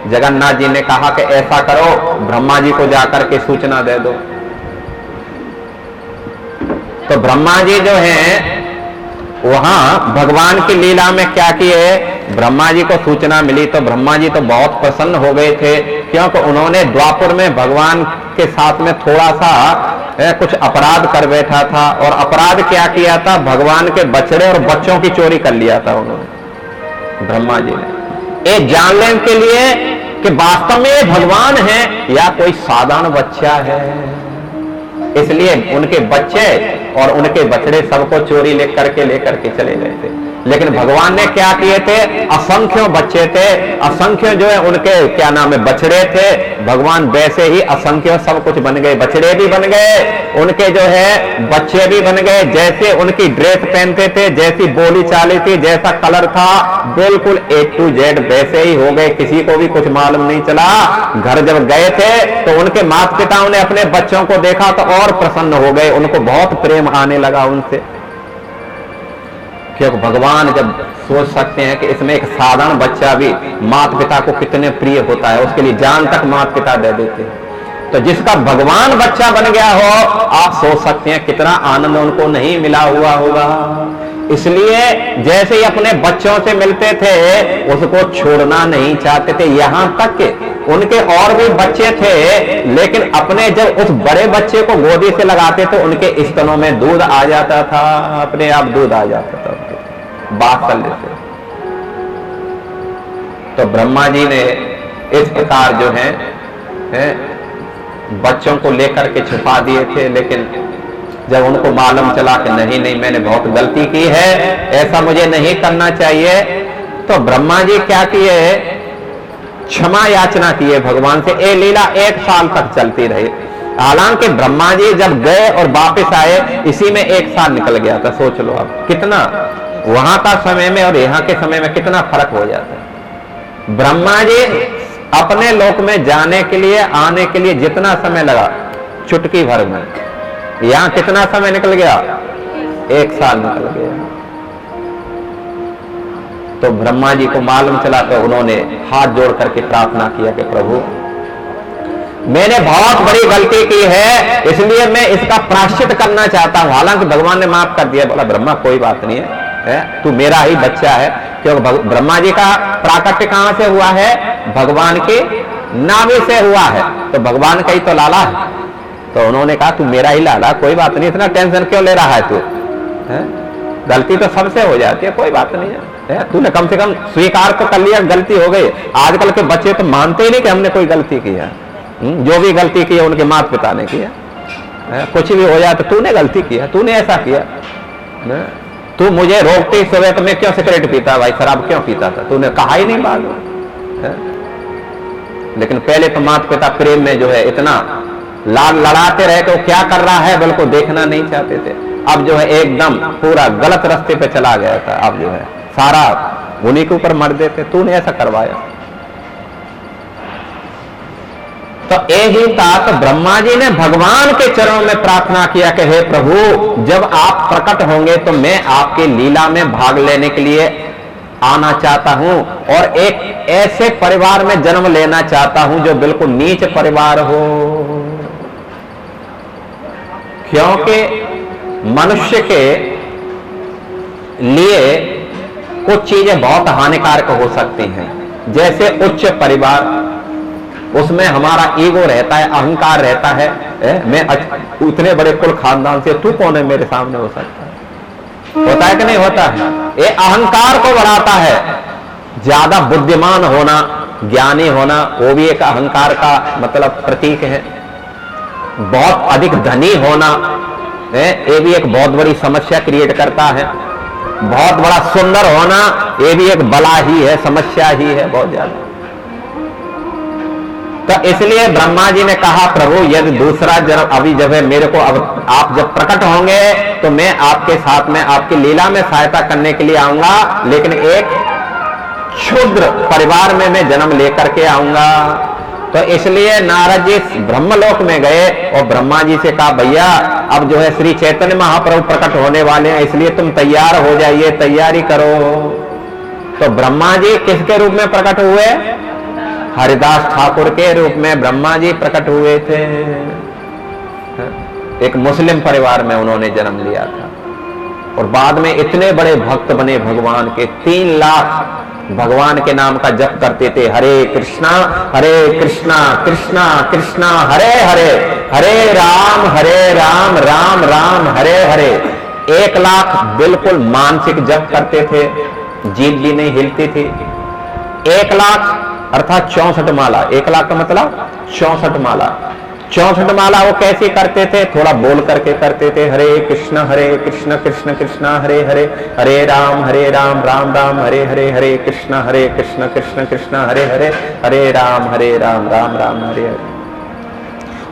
जगन्नाथ जी ने कहा कि ऐसा करो, ब्रह्मा जी को जाकर के सूचना दे दो। तो ब्रह्मा जी जो है वहां भगवान की लीला में क्या किए, ब्रह्मा जी को सूचना मिली तो ब्रह्मा जी तो बहुत प्रसन्न हो गए थे, क्योंकि उन्होंने द्वापर में भगवान के साथ में थोड़ा सा कुछ अपराध कर बैठा था। और अपराध क्या किया था, भगवान के बछड़े और बच्चों की चोरी कर लिया था उन्होंने, ब्रह्मा जी ने। ये जान लेने के लिए कि वास्तव में ये भगवान है या कोई साधारण बच्चा है, इसलिए उनके बच्चे और उनके बछड़े सबको चोरी लेकर के चले गए थे। लेकिन भगवान ने क्या किए थे, असंख्यों बच्चे थे, असंख्य जो है उनके क्या नाम है बछड़े थे। भगवान वैसे ही असंख्य सब कुछ बन गए, बछड़े भी बन गए, उनके जो है बच्चे भी बन गए। जैसे उनकी ड्रेस पहनते थे, जैसी बोली चाली थी, जैसा कलर था, बिल्कुल A to Z वैसे ही हो गए, किसी को भी कुछ मालूम नहीं चला। घर जब गए थे तो उनके माता पिताओं ने अपने बच्चों को देखा तो और प्रसन्न हो गए, उनको बहुत प्रेम आने लगा उनसे। क्योंकि भगवान जब सोच सकते हैं कि इसमें एक साधारण बच्चा भी माता पिता को कितने प्रिय होता है, उसके लिए जान तक माता पिता दे देते हैं। तो जिसका भगवान बच्चा बन गया हो, आप सोच सकते हैं कितना आनंद उनको नहीं मिला हुआ होगा। इसलिए जैसे ही अपने बच्चों से मिलते थे उसको छोड़ना नहीं चाहते थे। यहां तक कि उनके और भी बच्चे थे, लेकिन अपने जब उस बड़े बच्चे को गोदी से लगाते थे उनके स्तनों में दूध आ जाता था, अपने आप दूध आ जाता था, बात कर लेते। तो ब्रह्मा जी ने इस प्रकार जो है बच्चों को लेकर के छुपा दिए थे। लेकिन जब उनको मालूम चला कि नहीं नहीं मैंने बहुत गलती की है, ऐसा मुझे नहीं करना चाहिए, तो ब्रह्मा जी क्या किए, क्षमा याचना किए भगवान से। ये लीला 1 साल तक चलती रही। हालांकि ब्रह्मा जी जब गए और वापस आए इसी में 1 साल निकल गया था। सोच लो आप कितना वहां का समय में और यहां के समय में कितना फर्क हो जाता है। ब्रह्मा जी अपने लोक में जाने के लिए आने के लिए जितना समय लगा चुटकी भर में, यहां कितना समय निकल गया, 1 साल निकल गया। तो ब्रह्मा जी को मालूम चला तो उन्होंने हाथ जोड़ करके प्रार्थना किया कि प्रभु मैंने बहुत बड़ी गलती की है, इसलिए मैं इसका प्रायश्चित करना चाहता हूं। हालांकि भगवान ने माफ कर दिया, बोला ब्रह्मा कोई बात नहीं है, तू मेरा ही बच्चा है। क्योंकि ब्रह्मा जी का प्राकट्य कहां से हुआ है, भगवान के नाभि से हुआ है, तो भगवान का ही तो लाला है। तो उन्होंने कहा तू मेरा ही लाला, कोई बात नहीं, इतना टेंशन क्यों ले रहा है तू, गलती तो सबसे हो जाती है, कोई बात नहीं है, तूने कम से कम स्वीकार तो कर लिया गलती हो गई। आजकल के बच्चे तो मानते ही नहीं कि हमने कोई गलती की है। जो भी गलती की है उनके माता पिता ने किया, कुछ भी हो जाए तो तूने गलती किया, तूने ऐसा किया, तू मुझे रोकती सुबह तो मैं क्यों सिगरेट पीता भाई, शराब क्यों पीता था, तूने कहा ही नहीं मालूम। लेकिन पहले तो माता पिता प्रेम में जो है इतना लाल लड़ाते रहे तो क्या कर रहा है बिल्कुल देखना नहीं चाहते थे। अब जो है एकदम पूरा गलत रास्ते पे चला गया था, अब जो है सारा उन्हीं के ऊपर मर देते, तूने ऐसा करवाया। तो यही था, तो ब्रह्मा जी ने भगवान के चरणों में प्रार्थना किया कि हे प्रभु जब आप प्रकट होंगे तो मैं आपके लीला में भाग लेने के लिए आना चाहता हूं और एक ऐसे परिवार में जन्म लेना चाहता हूं जो बिल्कुल नीच परिवार हो। क्योंकि मनुष्य के लिए कुछ चीजें बहुत हानिकारक हो सकती हैं, जैसे उच्च परिवार, उसमें हमारा ईगो रहता है, अहंकार रहता है, मैं उतने बड़े कुल खानदान से, तू कौन है मेरे सामने हो सकता है, होता है कि नहीं होता है। ये अहंकार को बढ़ाता है। ज्यादा बुद्धिमान होना, ज्ञानी होना, वो भी एक अहंकार का मतलब प्रतीक है। बहुत अधिक धनी होना ये भी एक बहुत बड़ी समस्या क्रिएट करता है। बहुत बड़ा सुंदर होना ये भी एक बला ही है, समस्या ही है बहुत ज्यादा। तो इसलिए ब्रह्मा जी ने कहा प्रभु यदि दूसरा जन्म अभी जब है मेरे को, अब आप जब प्रकट होंगे तो मैं आपके साथ में आपकी लीला में सहायता करने के लिए आऊंगा, लेकिन एक क्षुद्र परिवार में मैं जन्म लेकर के आऊंगा। तो इसलिए नारद जी ब्रह्मलोक में गए और ब्रह्मा जी से कहा, भैया अब जो है श्री चैतन्य महाप्रभु प्रकट होने वाले हैं, इसलिए तुम तैयार हो जाइए, तैयारी करो। तो ब्रह्मा जी किसके रूप में प्रकट हुए? हरिदास ठाकुर के रूप में ब्रह्मा जी प्रकट हुए थे। एक मुस्लिम परिवार में उन्होंने जन्म लिया था और बाद में इतने बड़े भक्त बने भगवान के, 3 लाख भगवान के नाम का जप करते थे। हरे कृष्णा कृष्णा कृष्णा हरे हरे, हरे राम राम राम हरे हरे। 1 लाख बिल्कुल मानसिक जप करते थे, जीभ भी नहीं हिलती थी। 1 लाख अर्थात 64 माला। 1 लाख का मतलब 64 माला। 64 माला वो कैसे करते थे? थोड़ा बोल करके करते थे। हरे कृष्ण कृष्ण कृष्ण हरे हरे, हरे राम राम राम हरे हरे, हरे कृष्ण कृष्ण कृष्ण हरे हरे, हरे राम राम राम हरे हरे।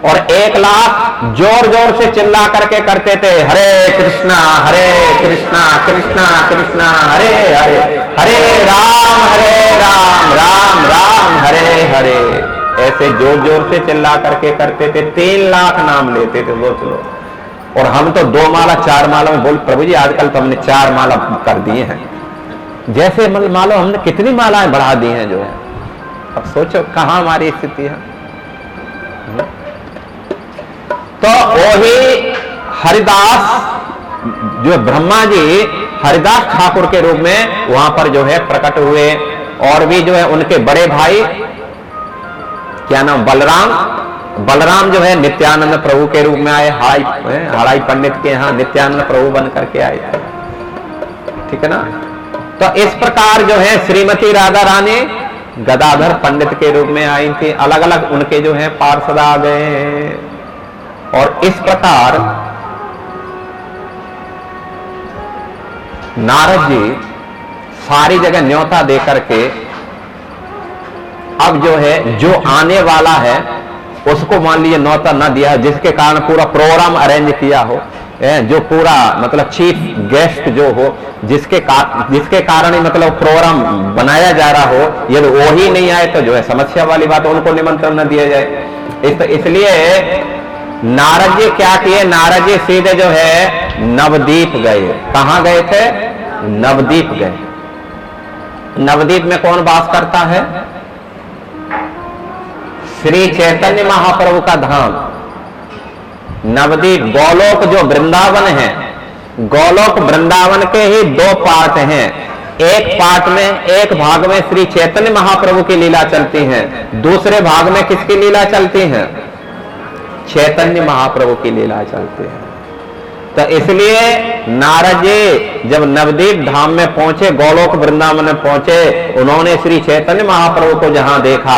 और 1 लाख जोर जोर से चिल्ला करके करते थे। हरे कृष्णा कृष्णा कृष्णा हरे हरे, हरे राम राम राम हरे हरे। ऐसे जोर जोर से चिल्ला करके करते थे। 3 लाख नाम लेते थे, सोच लो। और हम तो 2 माला 4 माला में बोल, प्रभु जी आजकल तो हमने 4 माला कर दिए हैं। जैसे मालो हमने कितनी मालाएं बढ़ा दी हैं जो है। अब सोचो कहां हमारी स्थिति है। तो वही हरिदास जो ब्रह्मा जी हरिदास ठाकुर के रूप में वहां पर जो है प्रकट हुए। और भी जो है उनके बड़े भाई, क्या नाम, बलराम जो है नित्यानंद प्रभु के रूप में आए। हड़ाई पंडित के यहाँ नित्यानंद प्रभु बन करके आए थे, ठीक है ना। तो इस प्रकार जो है श्रीमती राधा रानी गदाधर पंडित के रूप में आई थी। अलग अलग उनके जो है पार्षद आ गए। और इस प्रकार नारद जी सारी जगह न्योता दे करके अब जो है जो आने वाला है उसको मान लीजिए न्योता न दिया, जिसके कारण पूरा प्रोग्राम अरेंज किया हो, जो पूरा मतलब चीफ गेस्ट जो हो, जिसके कारण ही मतलब प्रोग्राम बनाया जा रहा हो, यदि वो ही नहीं आए तो जो है समस्या वाली बात, उनको निमंत्रण न दिया जाए। इसलिए नारद जी क्या किए? नारद जी सीधे जो है नवद्वीप गए। कहां गए थे? नवद्वीप गए। नवद्वीप में कौन वास करता है? श्री चैतन्य महाप्रभु का धाम नवद्वीप। गोलोक जो वृंदावन है, गोलोक वृंदावन के ही 2 पार्ट हैं। एक भाग में श्री चैतन्य महाप्रभु की लीला चलती है, दूसरे भाग में किसकी लीला चलती है? चैतन्य महाप्रभु की लीला चलती है। तो इसलिए नारद जी जब नवद्वीप धाम में पहुंचे, गोलोक वृंदावन में पहुंचे, उन्होंने श्री चैतन्य महाप्रभु को जहां देखा,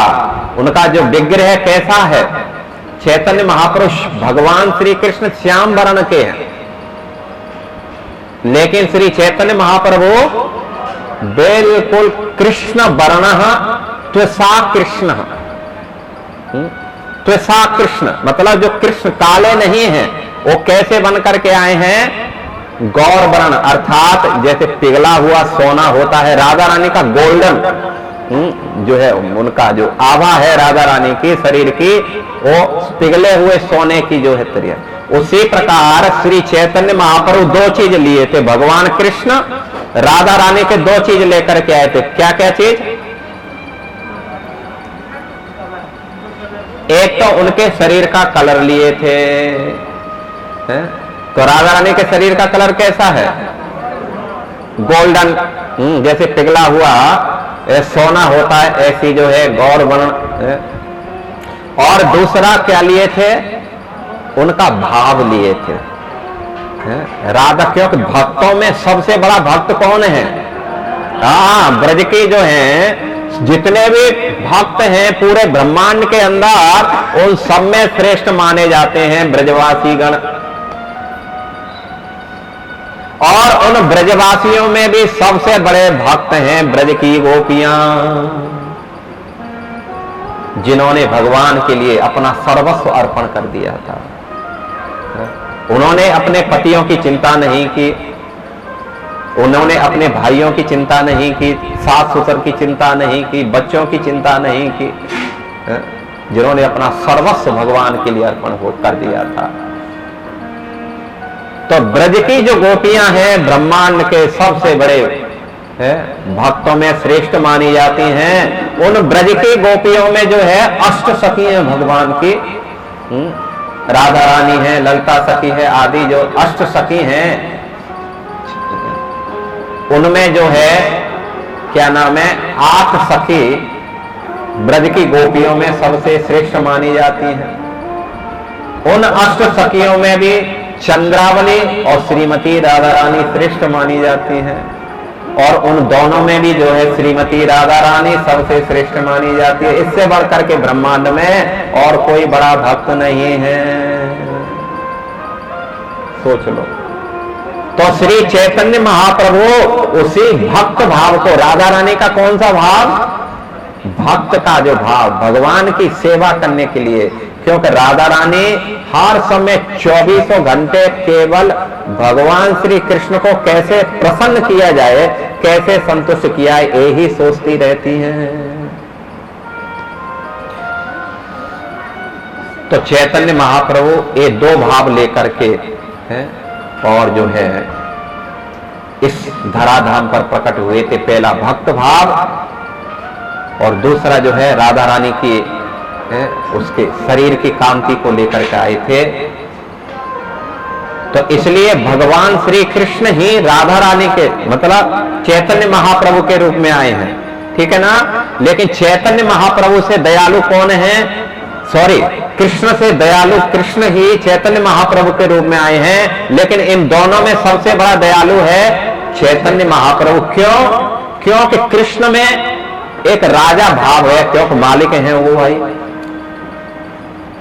उनका जो विग्रह कैसा है? चैतन्य महाप्रभु भगवान श्री कृष्ण श्याम वर्ण के हैं, लेकिन श्री चैतन्य महाप्रभु बिल्कुल कृष्ण वर्ण, त्वसा कृष्ण। त्वसा कृष्ण मतलब जो कृष्ण काले नहीं हैं, वो कैसे बन करके आए हैं? गौर वर्ण, अर्थात जैसे पिघला हुआ सोना होता है। राधा रानी का गोल्डन जो है उनका जो आभा है राधा रानी की शरीर की, वो पिघले हुए सोने की जो है तरिया। उसी प्रकार श्री चैतन्य महाप्रभु 2 चीज लिए थे। भगवान कृष्ण राधा रानी के 2 चीज लेकर के आए थे। क्या क्या चीज? एक तो उनके शरीर का कलर लिए थे। तो राधा रानी के शरीर का कलर कैसा है? गोल्डन, जैसे पिघला हुआ सोना होता है, ऐसी जो है गौर वर्ण। और दूसरा क्या लिए थे? उनका भाव लिए थे। राधा, क्योंकि भक्तों में सबसे बड़ा भक्त कौन है? ब्रज के जो हैं जितने भी भक्त हैं पूरे ब्रह्मांड के अंदर, उन सब में श्रेष्ठ माने जाते हैं ब्रजवासी गण। और उन ब्रजवासियों में भी सबसे बड़े भक्त हैं ब्रज की गोपियां, जिन्होंने भगवान के लिए अपना सर्वस्व अर्पण कर दिया था। उन्होंने अपने पतियों की चिंता नहीं की, उन्होंने अपने भाइयों की चिंता नहीं की, सास ससुर की चिंता नहीं की, बच्चों की चिंता नहीं की। जिन्होंने अपना सर्वस्व भगवान के लिए अर्पण कर दिया था। तो ब्रज की जो गोपियां हैं ब्रह्मांड के सबसे बड़े भक्तों में श्रेष्ठ मानी जाती हैं। उन ब्रज की गोपियों में जो है अष्ट सखी हैं भगवान की, राधा रानी है, ललिता सखी है, आदि जो अष्ट सखी हैं, उनमें जो है क्या नाम है 8 सखी ब्रज की गोपियों में सबसे श्रेष्ठ मानी जाती हैं। उन अष्ट सखियों में भी चंद्रावली और श्रीमती राधा रानी श्रेष्ठ मानी जाती हैं, और उन दोनों में भी जो है श्रीमती राधा रानी सबसे श्रेष्ठ मानी जाती है। इससे बढ़कर के ब्रह्मांड में और कोई बड़ा भक्त नहीं है, सोच लो। तो श्री चैतन्य महाप्रभु उसी भक्त भाव को, राधा रानी का कौन सा भाव, भक्त का जो भाव, भगवान की सेवा करने के लिए, क्योंकि राधा रानी हर समय 24 घंटे केवल भगवान श्री कृष्ण को कैसे प्रसन्न किया जाए, कैसे संतुष्ट किया जाए, यही सोचती रहती हैं। तो चैतन्य महाप्रभु ये 2 भाव लेकर के हैं और जो है इस धराधाम पर प्रकट हुए थे। पहला भक्त भाव और दूसरा जो है राधा रानी की उसके शरीर की कांति को लेकर के आए थे। तो इसलिए भगवान श्री कृष्ण ही राधा रानी के मतलब चैतन्य महाप्रभु के रूप में आए हैं, ठीक है ना। लेकिन चैतन्य महाप्रभु से दयालु कौन है, सॉरी कृष्ण से दयालु कृष्ण ही चैतन्य महाप्रभु के रूप में आए हैं। लेकिन इन दोनों में सबसे बड़ा दयालु है चैतन्य महाप्रभु। क्यों? क्योंकि कृष्ण में एक राजा भाव है, क्योंकि मालिक हैं वो भाई।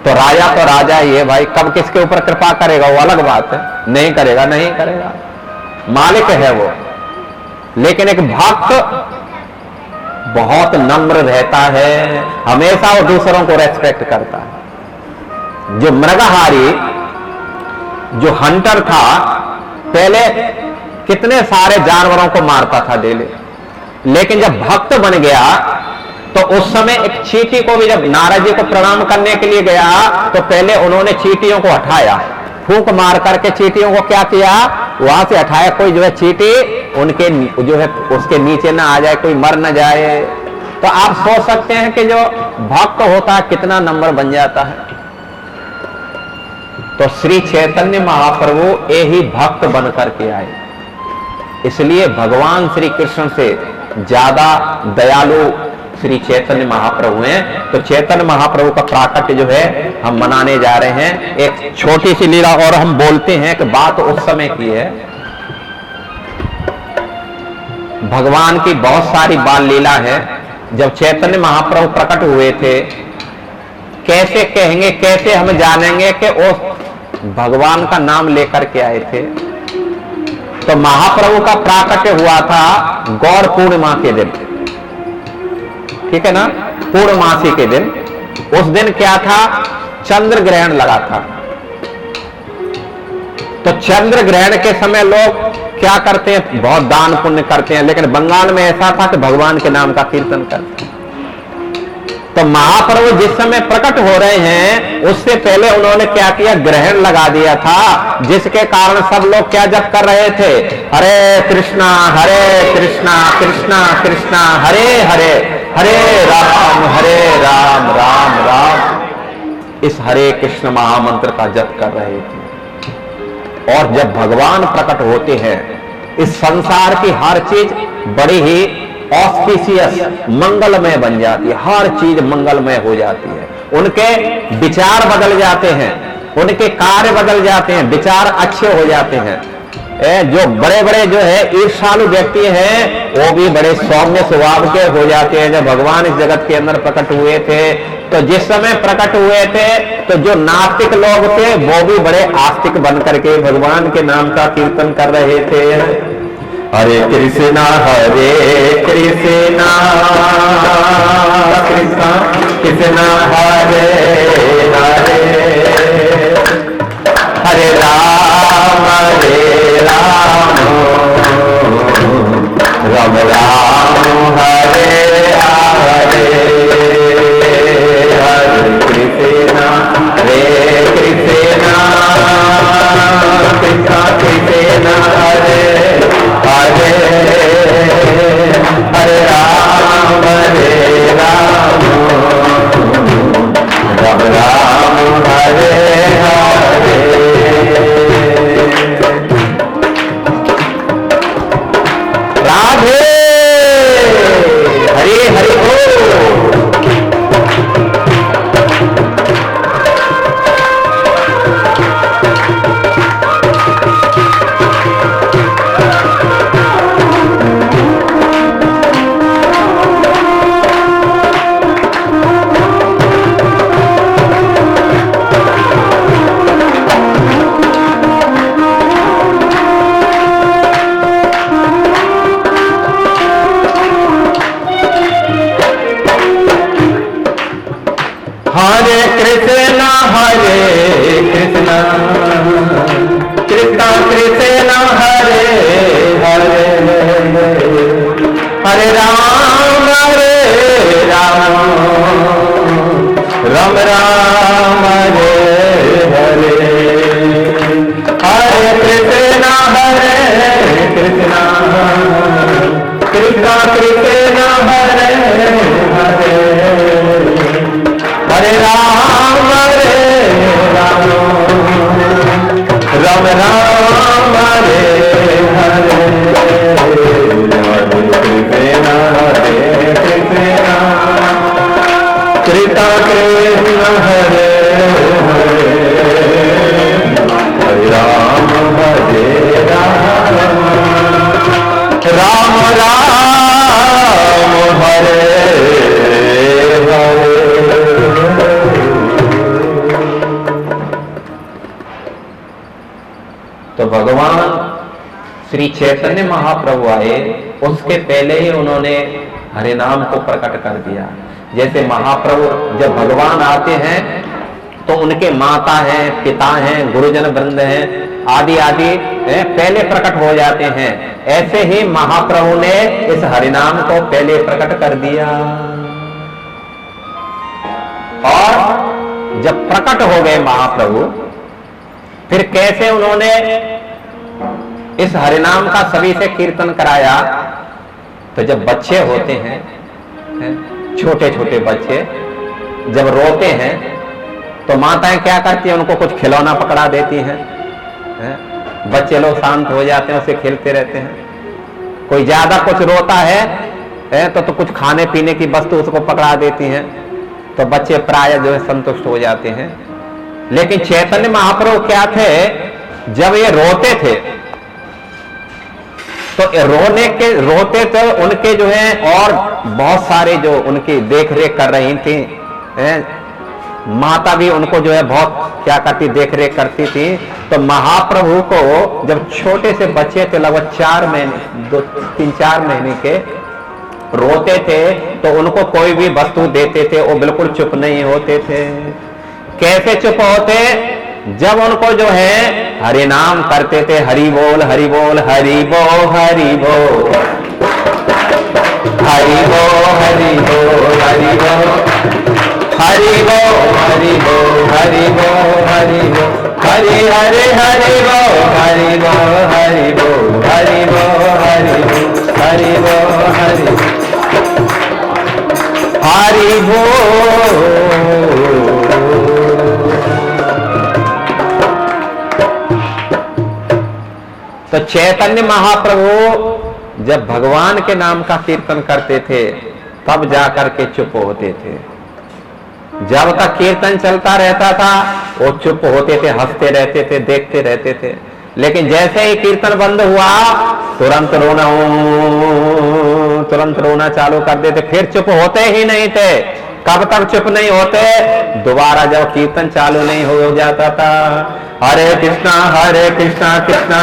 तो राजा ही है भाई, कब किसके ऊपर कृपा करेगा वो अलग बात है, नहीं करेगा नहीं करेगा, मालिक है वो। लेकिन एक भक्त बहुत नम्र रहता है, हमेशा वो दूसरों को रेस्पेक्ट करता है। जो मृगहारी जो हंटर था पहले कितने सारे जानवरों को मारता था डेली, लेकिन जब भक्त बन गया तो उस समय एक चींटी को भी, जब नारद जी को प्रणाम करने के लिए गया तो पहले उन्होंने चींटियों को हटाया, फूंक मार करके चींटियों को क्या किया वहां से हटाया। कोई जो है चींटी उनके जो है उसके नीचे ना आ जाए, कोई मर ना जाए। तो आप सोच सकते हैं कि जो भक्त होता है कितना नंबर बन जाता है। तो श्री चैतन्य महाप्रभु यही भक्त बन करके आए, इसलिए भगवान श्री कृष्ण से ज्यादा दयालु श्री चैतन्य महाप्रभु हैं। तो चैतन्य महाप्रभु का प्राकट्य जो है हम मनाने जा रहे हैं। एक छोटी सी लीला और हम बोलते हैं कि बात उस समय की है। भगवान की बहुत सारी बाल लीला है। जब चैतन्य महाप्रभु प्रकट हुए थे, कैसे कहेंगे, कैसे हम जानेंगे कि वो भगवान का नाम लेकर के आए थे। तो महाप्रभु का प्राकट्य हुआ था गौर पूर्णिमा के दिन, ठीक है ना, पूर्णमासी के दिन। उस दिन क्या था, चंद्र ग्रहण लगा था। तो चंद्र ग्रहण के समय लोग क्या करते हैं, बहुत दान पुण्य करते हैं, लेकिन बंगाल में ऐसा था कि भगवान के नाम का कीर्तन करते हैं। तो महाप्रभु जिस समय प्रकट हो रहे हैं उससे पहले उन्होंने क्या किया, ग्रहण लगा दिया था, जिसके कारण सब लोग क्या जप कर रहे थे, हरे कृष्णा कृष्णा कृष्णा हरे हरे, हरे राम राम राम, इस हरे कृष्ण महामंत्र का जप कर रहे थे। और जब भगवान प्रकट होते हैं इस संसार की हर चीज बड़ी ही ऑस्पिशियस मंगलमय बन जाती है, हर चीज मंगलमय हो जाती है। उनके विचार बदल जाते हैं, उनके कार्य बदल जाते हैं, विचार अच्छे हो जाते हैं। जो बड़े बड़े जो है ईर्ष्यालु व्यक्ति हैं वो भी बड़े सौम्य स्वभाव के हो जाते हैं। जब भगवान इस जगत के अंदर प्रकट हुए थे, तो जिस समय प्रकट हुए थे तो जो नास्तिक लोग थे वो भी बड़े आस्तिक बन करके भगवान के नाम का कीर्तन कर रहे थे। हरे कृष्णा कृष्णा कृष्णा हरे हरे, हरे राम राम राम हरे हरे, हरे कृष्ण कृष्ण हरे हरे, हरे राम राम राम हरे हरे, हरे कृष्ण कृष्ण कृष्ण हरे हरे, हरे राम राम राम हरे हरे, कृष्ण कृष्ण हरे हरे, हरे राम राम राम हरे हरे। तो भगवान श्री चैतन्य महाप्रभु आए, उसके पहले ही उन्होंने हरे नाम को प्रकट कर दिया। जैसे महाप्रभु जब भगवान आते हैं तो उनके माता हैं, पिता हैं, गुरुजन वृंद हैं, आदि आदि पहले प्रकट हो जाते हैं। ऐसे ही महाप्रभु ने इस हरिनाम को पहले प्रकट कर दिया। और जब प्रकट हो गए महाप्रभु, फिर कैसे उन्होंने इस हरिनाम का सभी से कीर्तन कराया। तो जब बच्चे होते हैं, छोटे छोटे बच्चे जब रोते हैं तो माताएं क्या करती हैं, उनको कुछ खिलौना पकड़ा देती हैं। बच्चे लोग शांत हो जाते हैं, उससे खेलते रहते हैं। कोई ज्यादा कुछ रोता है तो कुछ खाने पीने की वस्तु उसको पकड़ा देती हैं, तो बच्चे प्राय जो है संतुष्ट हो जाते हैं। लेकिन चैतन्य महाप्रभु क्या थे, जब ये रोते थे तो रोते थे उनके जो है और बहुत सारे जो उनकी देख रेख कर रही थी, माता भी उनको जो है बहुत क्या करती, देख रेख करती थी। तो महाप्रभु को जब छोटे से बच्चे थे, लगभग 3-4 महीने के, रोते थे तो उनको कोई भी वस्तु देते थे वो बिल्कुल चुप नहीं होते थे। कैसे चुप होते, जब उनको जो है हरि नाम करते थे, हरि बोल हरि बोल हरि बो हरि बो हरि बो हरि बो हरि बो हरि बो हरि बो हरि बो हरि बो हरि हरे हरि बो हरि बो हरि बो हरि बो हरि बो हरि बो हरि बो। तो चैतन्य महाप्रभु जब भगवान के नाम का कीर्तन करते थे तब जाकर के चुप होते थे। जब तक कीर्तन चलता रहता था वो चुप होते थे, हंसते रहते थे, देखते रहते थे। लेकिन जैसे ही कीर्तन बंद हुआ तुरंत रोना चालू कर देते, फिर चुप होते ही नहीं थे। कब तक चुप नहीं होते, दोबारा जब कीर्तन चालू नहीं हो जाता था। हरे कृष्णा कृष्णा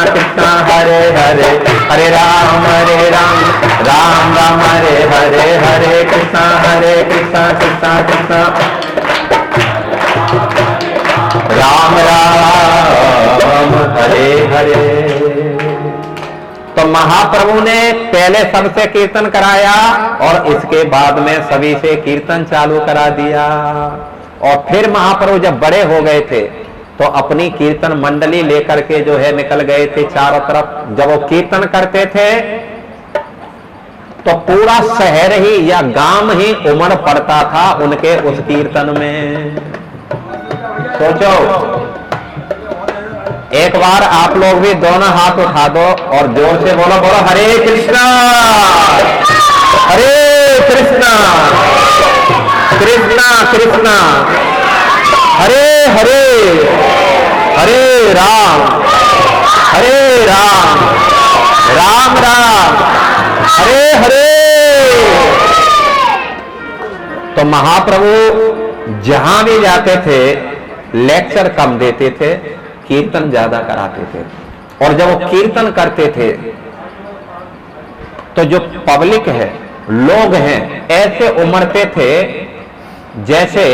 कृष्णा हरे हरे, हरे राम राम राम हरे हरे, हरे कृष्णा कृष्णा कृष्णा राम राम हरे हरे। तो महाप्रभु ने पहले सबसे कीर्तन कराया और इसके बाद में सभी से कीर्तन चालू करा दिया। और फिर महाप्रभु जब बड़े हो गए थे तो अपनी कीर्तन मंडली लेकर के जो है निकल गए थे चारों तरफ। जब वो कीर्तन करते थे तो पूरा शहर ही या गांव ही उमड़ पड़ता था उनके उस कीर्तन में। सोचो, एक बार आप लोग भी दोनों हाथ उठा दो और जोर से बोलो, बोलो हरे कृष्णा कृष्णा कृष्णा हरे हरे, हरे राम राम राम हरे हरे। तो महाप्रभु जहां भी जाते थे लेक्चर कम देते थे, कीर्तन ज्यादा कराते थे। और जब वो कीर्तन करते थे तो जो पब्लिक है, लोग हैं, ऐसे उमड़ते थे जैसे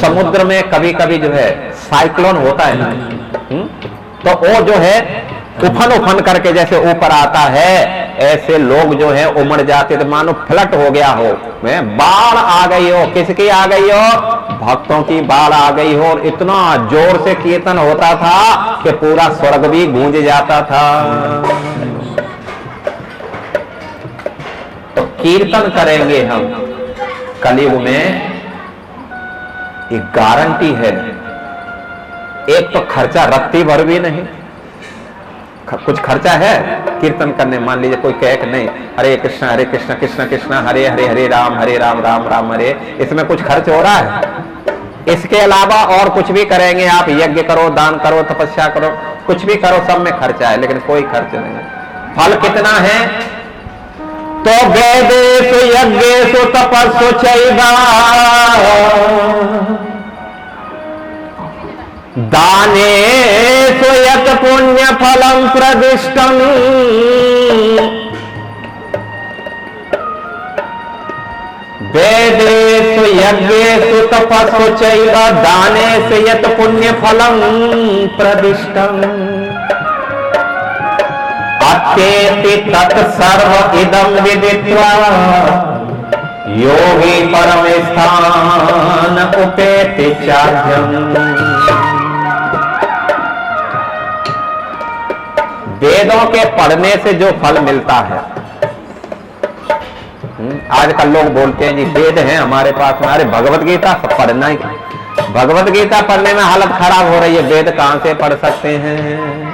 समुद्र में कभी कभी जो है साइक्लोन होता है ना, तो वो जो है उफन उफन करके जैसे ऊपर आता है, ऐसे लोग जो है उमड़ जाते, तो मानो फ्लड हो गया हो, बाढ़ आ गई हो। किसकी आ गई हो? भक्तों की बाढ़ आ गई हो। और इतना जोर से कीर्तन होता था कि पूरा स्वर्ग भी गूंज जाता था। तो कीर्तन करेंगे हम कलयुग में, ये गारंटी है। एक तो खर्चा रत्ती भर भी नहीं, कुछ खर्चा है कीर्तन करने। मान लीजिए कोई कहे कि नहीं हरे कृष्ण कृष्ण कृष्ण हरे हरे, हरे राम राम राम हरे, इसमें कुछ खर्च हो रहा है? इसके अलावा और कुछ भी करेंगे आप, यज्ञ करो, दान करो, तपस्या करो, कुछ भी करो, सब में खर्चा है, लेकिन कोई खर्च नहीं। फल कितना है? तो वेदेषु यज्ञेषु तपस्सु चैव दानेषु यत् पुण्य फलम प्रदिष्टम्। वेदेषु यज्ञेषु तपस्सु चैव दानेषु यत् पुण्य फलम प्रदिष्टम्। अत्येति तत्सर्व इदं विदित्वा योगी परम स्थान उपेति चाध्यम्। वेदों के पढ़ने से जो फल मिलता है, आजकल लोग बोलते हैं जी वेद हैं हमारे पास में, अरे भगवत गीता पढ़ना ही, भगवत गीता पढ़ने में हालत खराब हो रही है, वेद कहां से पढ़ सकते हैं?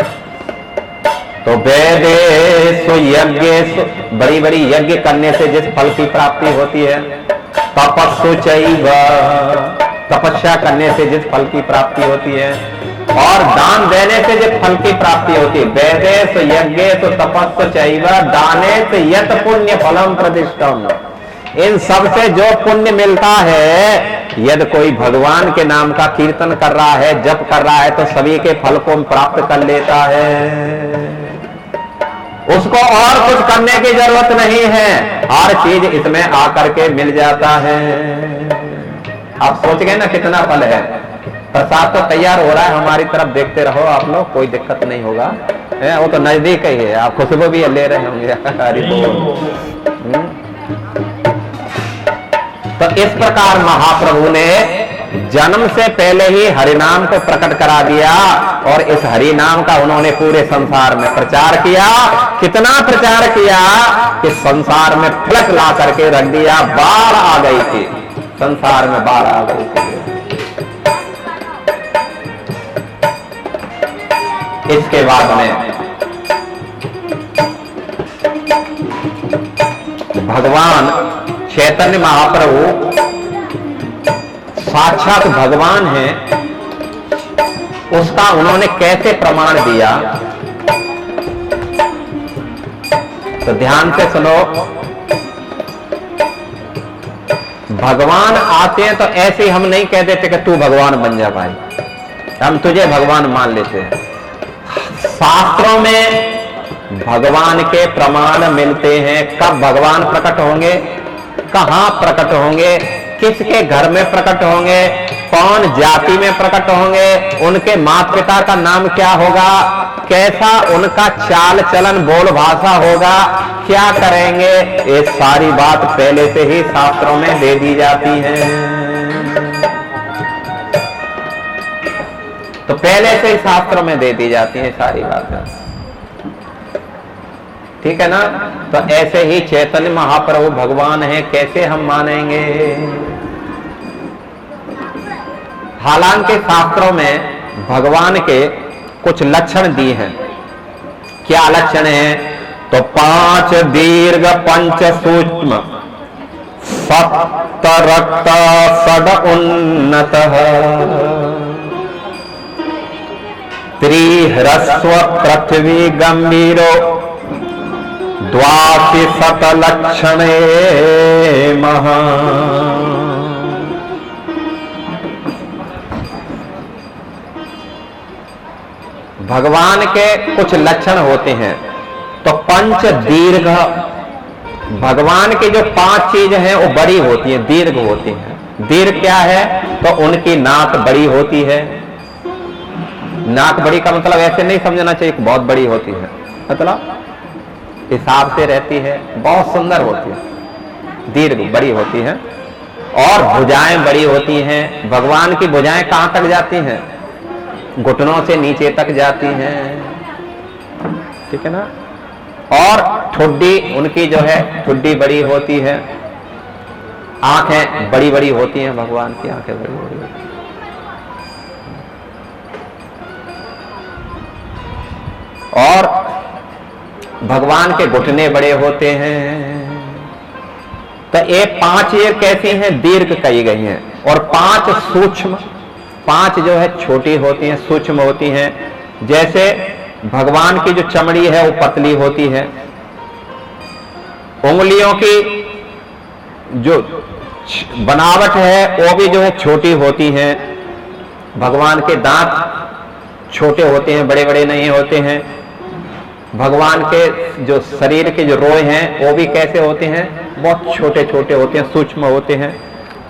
तो वेदेषु यज्ञेषु, बड़ी बड़ी यज्ञ करने से जिस फल की प्राप्ति होती है, तपस्सु चैव, तपस्या करने से जिस फल की प्राप्ति होती है, और दान देने से जिस फल की प्राप्ति होती है। वेदेषु यज्ञेषु तपस्सु चैव दानेषु यत् पुण्य फलम प्रतिष्ठम्। इन सब से जो पुण्य मिलता है, यदि कोई भगवान के नाम का कीर्तन कर रहा है, जप कर रहा है, तो सभी के फल को प्राप्त कर लेता है। उसको और कुछ करने की जरूरत नहीं है, हर चीज इसमें आकर के मिल जाता है। आप सोच गए ना कितना फल है। प्रसाद तो तैयार हो रहा है, हमारी तरफ देखते रहो आप लोग, कोई दिक्कत नहीं होगा, वो तो नजदीक ही है, आप खुशबू भी ले रहे होंगे। हरि बोल। तो इस प्रकार महाप्रभु ने जन्म से पहले ही हरिनाम को प्रकट करा दिया, और इस हरिनाम का उन्होंने पूरे संसार में प्रचार किया। कितना प्रचार किया कि संसार में फ्लड ला करके रख दिया, बाढ़ आ गई थी, संसार में बाढ़ आ गई थी। इसके बाद में भगवान चैतन्य महाप्रभु साक्षात भगवान है, उसका उन्होंने कैसे प्रमाण दिया, तो ध्यान से सुनो। भगवान आते हैं तो ऐसे ही हम नहीं कह देते कि तू भगवान बन जा भाई, हम तुझे भगवान मान लेते हैं। शास्त्रों में भगवान के प्रमाण मिलते हैं। कब भगवान प्रकट होंगे, कहां प्रकट होंगे, किसके घर में प्रकट होंगे, कौन जाति में प्रकट होंगे, उनके माता पिता का नाम क्या होगा, कैसा उनका चाल चलन बोल भाषा होगा, क्या करेंगे, ये सारी बात पहले से ही शास्त्रों में दे दी जाती है। तो पहले से ही शास्त्रों में दे दी जाती है सारी बातें, ठीक है ना। तो ऐसे ही चैतन्य महाप्रभु भगवान है, कैसे हम मानेंगे। हालांकि शास्त्रों में भगवान के कुछ लक्षण दिए हैं। क्या लक्षण है, तो 5 दीर्घ 5 सूक्ष्म 7 रक्त 6 उन्नत 3 ह्रस्व पृथ्वी गंभीरो 2 शत लक्षणे महा। भगवान के कुछ लक्षण होते हैं। तो 5 दीर्घ, भगवान की जो 5 चीज हैं वो बड़ी होती हैं, दीर्घ होती हैं। दीर्घ क्या है? तो उनकी नाक बड़ी होती है। नाक बड़ी का मतलब ऐसे नहीं समझना चाहिए कि बहुत बड़ी होती है, मतलब हिसाब से रहती है, बहुत सुंदर होती है, दीर्घ बड़ी होती है। और भुजाएं बड़ी होती हैं। भगवान की भुजाएं कहां तक जाती हैं? घुटनों से नीचे तक जाती हैं, ठीक है ना। और ठुड्डी उनकी जो है ठुड्डी बड़ी होती है। आंखें बड़ी बड़ी होती हैं, भगवान की आंखें बड़ी बड़ी होती हैं। और भगवान के घुटने बड़े होते हैं। तो ये 5 ये कैसी हैं? दीर्घ कही गई हैं। और 5 सूक्ष्म, 5 जो है छोटी होती हैं, सूक्ष्म होती हैं। जैसे भगवान की जो चमड़ी है वो पतली होती है। उंगलियों की जो बनावट है वो भी जो है छोटी होती है। भगवान के दांत छोटे होते हैं, बड़े बड़े नहीं होते हैं। भगवान के जो शरीर के जो रोए हैं वो भी कैसे होते हैं? बहुत छोटे छोटे होते हैं, सूक्ष्म होते हैं।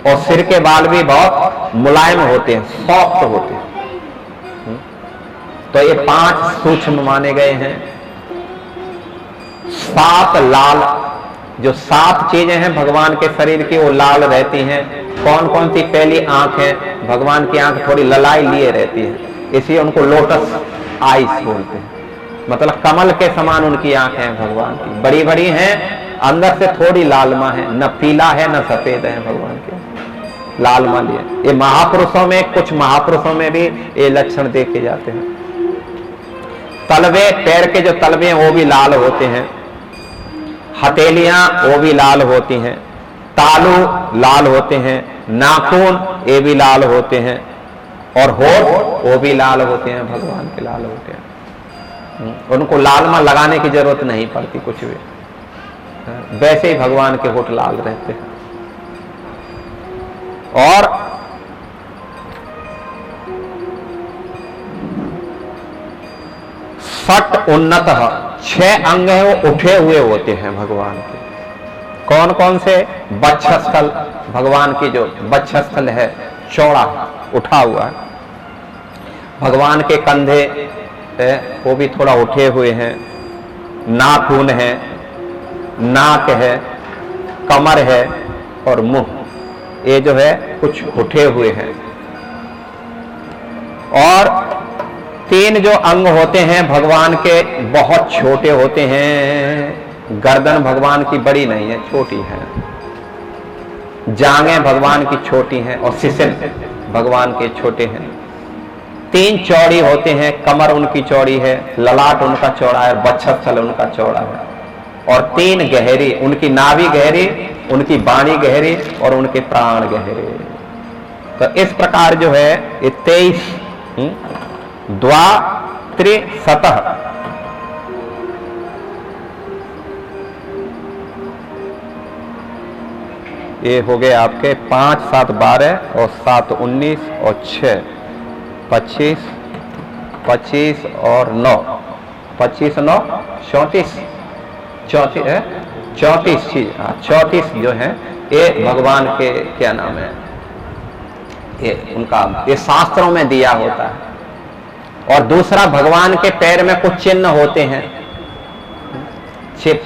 और सिर के बाल भी बहुत मुलायम होते हैं, सॉफ्ट होते हैं। तो ये 5 सूक्ष्म माने गए हैं। 7 लाल, जो 7 चीजें हैं भगवान के शरीर की वो लाल रहती हैं। कौन कौन सी? पहली आंख है, भगवान की आंख थोड़ी ललाई लिए रहती है, इसलिए उनको लोटस आईज बोलते हैं। मतलब कमल के समान उनकी आंखें हैं भगवान की, बड़ी बड़ी हैं, अंदर से थोड़ी लालमा है, न पीला है न सफेद है भगवान के, लालमा लिए। ये महापुरुषों में, कुछ महापुरुषों में भी ये लक्षण देखे जाते हैं। तलवे, पैर के जो तलवे हैं वो भी लाल होते हैं। हथेलियां वो भी लाल होती हैं। तालू लाल होते हैं। नाखून ये भी लाल होते हैं। और होठ वो भी लाल होते हैं, भगवान के लाल होते हैं। उनको लालमा लगाने की जरूरत नहीं पड़ती कुछ भी, वैसे ही भगवान के होठ लाल रहते हैं। और सट उन्नत, 6 अंग है वो उठे हुए होते हैं भगवान के। कौन कौन से? वक्षस्थल, भगवान की जो वक्षस्थल है चौड़ा उठा हुआ है। भगवान के कंधे वो भी थोड़ा उठे हुए हैं। नाखून है, नाक है, कमर है और मुंह, ये जो है कुछ उठे हुए हैं। और 3 जो अंग होते हैं भगवान के बहुत छोटे होते हैं। गर्दन भगवान की बड़ी नहीं है, छोटी है। जांघें भगवान की छोटी हैं और शिशिर भगवान के छोटे हैं। 3 चौड़ी होते हैं, कमर उनकी चौड़ी है, ललाट उनका चौड़ा है, वक्षस्थल उनका चौड़ा है। और 3 गहरी, उनकी नाभि गहरी, उनकी वाणी गहरी और उनके प्राण गहरे। तो इस प्रकार जो है ये 23 द्वा त्रि सतः, ये हो गए आपके 5 7 12 और 7 19 और 6 25 25 और 9 25 9 34 34 चीज, 34 जो है ये भगवान के क्या नाम है, ये उनका ये शास्त्रों में दिया होता है। और दूसरा भगवान के पैर में कुछ चिन्ह होते हैं।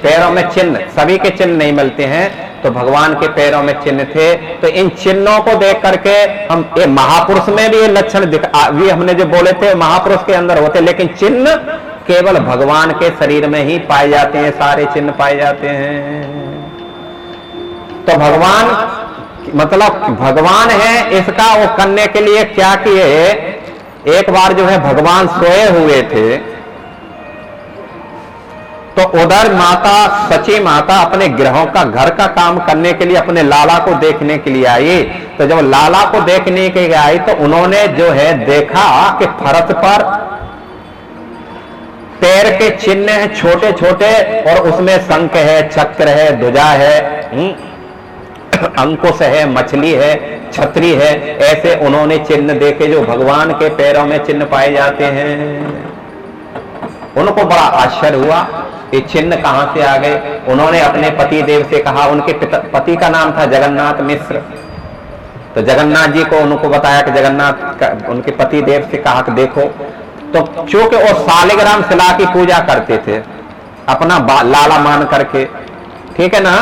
पैरों में चिन्ह, सभी के चिन्ह नहीं मिलते हैं, तो भगवान के पैरों में चिन्ह थे। तो इन चिन्हों को देख करके हम, ये महापुरुष में भी ये लक्षण भी हमने जो बोले थे महापुरुष के अंदर होते, लेकिन चिन्ह केवल भगवान के शरीर में ही पाए जाते हैं, सारे चिन्ह पाए जाते हैं। तो भगवान मतलब भगवान है, इसका वो करने के लिए क्या किए, एक बार जो है भगवान सोए हुए थे, तो उधर माता सची माता अपने ग्रहों का घर का काम करने के लिए अपने लाला को देखने के लिए आई। तो जब लाला को देखने के लिए आई तो उन्होंने जो है देखा कि फर्श पर पैर के चिन्ह हैं छोटे छोटे, और उसमें शंख है, चक्र है, ध्वजा है, अंकुश है, मछली है, छतरी है, ऐसे उन्होंने चिन्ह देखे जो भगवान के पैरों में चिन्ह पाए जाते हैं। उनको बड़ा आश्चर्य हुआ, ये चिन्ह कहां से आ गए। उन्होंने अपने पति देव से कहा, उनके पति का नाम था जगन्नाथ मिश्र। तो जगन्नाथ जी को उनको बताया कि जगन्नाथ उनके पति देव से कहा कि देखो, तो चूंकि वो सालिग्राम शिला की पूजा करते थे अपना लाला मान करके, ठीक है ना।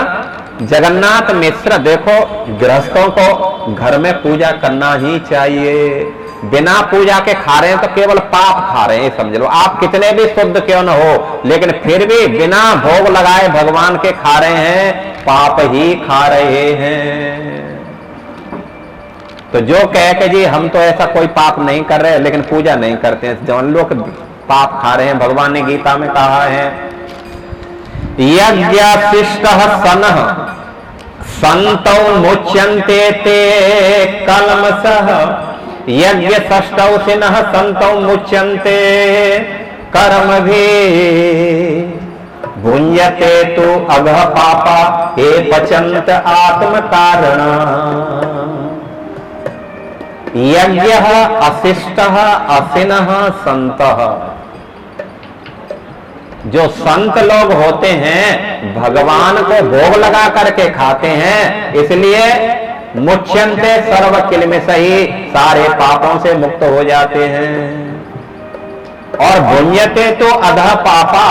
जगन्नाथ मिश्र देखो, गृहस्थों को घर में पूजा करना ही चाहिए। बिना पूजा के खा रहे हैं तो केवल पाप खा रहे हैं, समझ लो। आप कितने भी शुद्ध क्यों न हो, लेकिन फिर भी बिना भोग लगाए भगवान के खा रहे हैं, पाप ही खा रहे हैं। तो जो कहे कि जी हम तो ऐसा कोई पाप नहीं कर रहे लेकिन पूजा नहीं करते हैं, जो लोग पाप खा रहे हैं, भगवान ने गीता में कहा है, यज्ञ शिष्ट सनः संतौ मुच्यन्ते ते कलमसः, यज्ञ षष्टौ सिनः संतौ मुच्यन्ते कर्म भी, भुंजते तो अघ पापा हे पचंत आत्म कारण। यज्ञ अशिष्ट असिनः संतः, जो संत लोग होते हैं भगवान को भोग लगा करके खाते हैं, इसलिए मुच्यन्ते सर्व किल्बिषैः, सारे पापों से मुक्त हो जाते हैं। और भुंजते तो अधः पापा,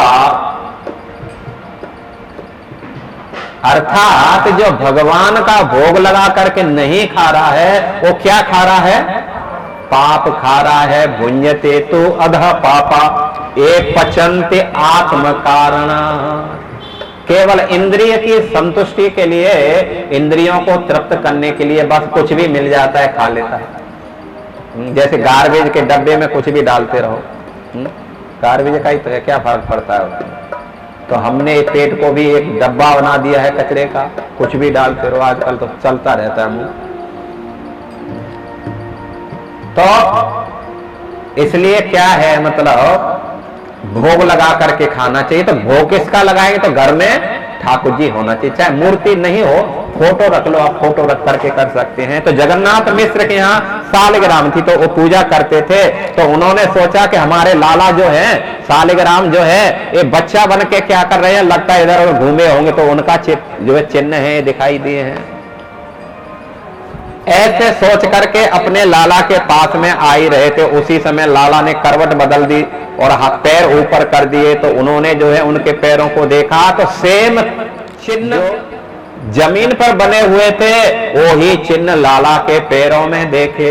अर्थात जो भगवान का भोग लगा करके नहीं खा रहा है वो क्या खा रहा है, पाप खा रहा है। भुंजते तो अधः पापा एक पचन्ते आत्म कारण, केवल इंद्रिय की संतुष्टि के लिए, इंद्रियों को तृप्त करने के लिए बस कुछ भी मिल जाता है खा लेता है। जैसे गार्बेज के डब्बे में कुछ भी डालते रहो, गार्बेज का ही तो है, क्या फर्क पड़ता है। तो हमने पेट को भी एक डब्बा बना दिया है कचरे का, कुछ भी डालते रहो, आजकल तो चलता रहता है मुंह। तो इसलिए क्या है, मतलब भोग लगा करके खाना चाहिए। तो भोग किसका लगाएंगे, तो घर में ठाकुर जी होना चाहिए, चाहे मूर्ति नहीं हो, फोटो रख लो, आप फोटो रख करके कर सकते हैं। तो जगन्नाथ मिश्र के यहाँ सालिग्राम थी तो वो पूजा करते थे, तो उन्होंने सोचा कि हमारे लाला जो है सालिग्राम जो है ये बच्चा बन के क्या कर रहे हैं, लगता है इधर उधर घूमे होंगे, तो उनका जो है चिन्ह है दिखाई दिए हैं। ऐसे सोच करके अपने लाला के पास में आ ही रहे थे, उसी समय लाला ने करवट बदल दी और हाथ पैर ऊपर कर दिए। तो उन्होंने जो है उनके पैरों को देखा तो सेम चिन्ह जमीन पर बने हुए थे, वो ही चिन्ह लाला के पैरों में देखे।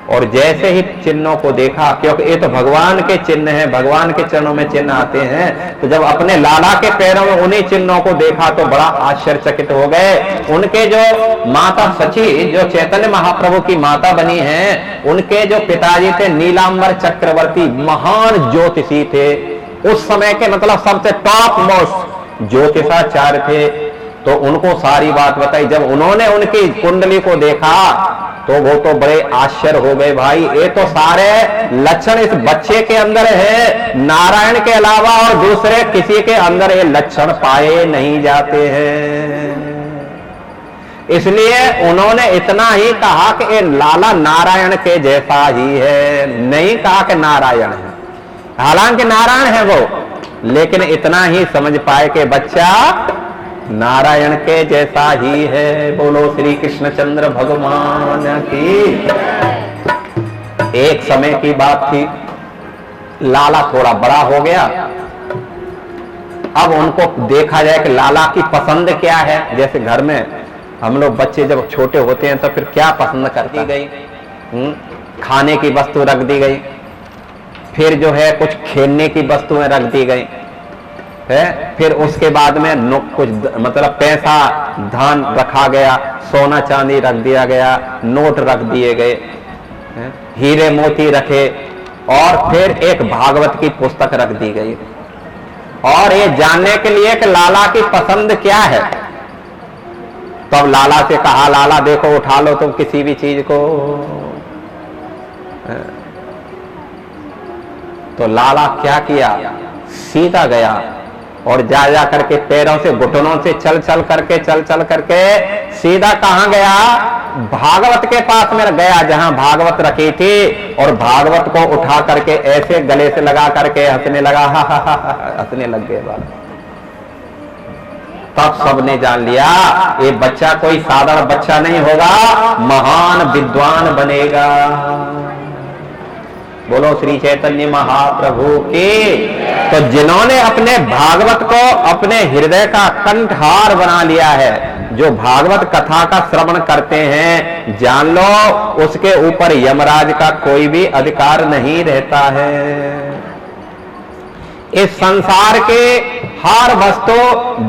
और जैसे ही चिन्हों को देखा, क्योंकि ये तो भगवान के चिन्ह हैं, भगवान के चरणों में चिन्ह आते हैं, तो जब अपने लाला के पैरों में उन्हीं चिन्हों को देखा तो बड़ा आश्चर्यचकित हो गए। उनके जो माता सची, जो चैतन्य महाप्रभु की माता बनी हैं, उनके जो पिताजी थे नीलांबर चक्रवर्ती, महान ज्योतिषी थे उस समय के, मतलब सबसे टॉप मोस्ट ज्योतिषाचार्य थे। तो उनको सारी बात बताई। जब उन्होंने उनकी कुंडली को देखा तो वो तो बड़े आश्चर्य हो गए, भाई ये तो सारे लक्षण इस बच्चे के अंदर है, नारायण के अलावा और दूसरे किसी के अंदर ये लक्षण पाए नहीं जाते हैं। इसलिए उन्होंने इतना ही कहा कि ये लाला नारायण के जैसा ही है, नहीं कहा कि नारायण है, हालांकि नारायण है वो, लेकिन इतना ही समझ पाए कि बच्चा नारायण के जैसा ही है। बोलो श्री कृष्णचंद्र भगवान की। एक समय की बात थी, लाला थोड़ा बड़ा हो गया। अब उनको देखा जाए कि लाला की पसंद क्या है। जैसे घर में हम लोग बच्चे जब छोटे होते हैं तो फिर क्या पसंद कर दी गई, खाने की वस्तु रख दी गई, फिर जो है कुछ खेलने की वस्तुएं रख दी गई है, फिर उसके बाद में कुछ मतलब पैसा धन रखा गया, सोना चांदी रख दिया गया, नोट रख दिए गए, हीरे मोती रखे, और फिर एक भागवत की पुस्तक रख दी गई। और ये जानने के लिए कि लाला की पसंद क्या है, तब लाला से कहा, लाला देखो उठा लो तुम किसी भी चीज को। तो लाला क्या किया, सीधा गया और जा जा करके पैरों से घुटनों से चल चल करके सीधा कहां गया, भागवत के पास में गया जहां भागवत रखी थी, और भागवत को उठा करके ऐसे गले से लगा करके हंसने लगा, हंसने लग गए बात। तब सबने जान लिया ये बच्चा कोई साधारण बच्चा नहीं होगा, महान विद्वान बनेगा। बोलो श्री चैतन्य महाप्रभु की। तो जिन्होंने अपने भागवत को अपने हृदय का कंठहार बना लिया है, जो भागवत कथा का श्रवण करते हैं, जान लो उसके ऊपर यमराज का कोई भी अधिकार नहीं रहता है। इस संसार के हर वस्तु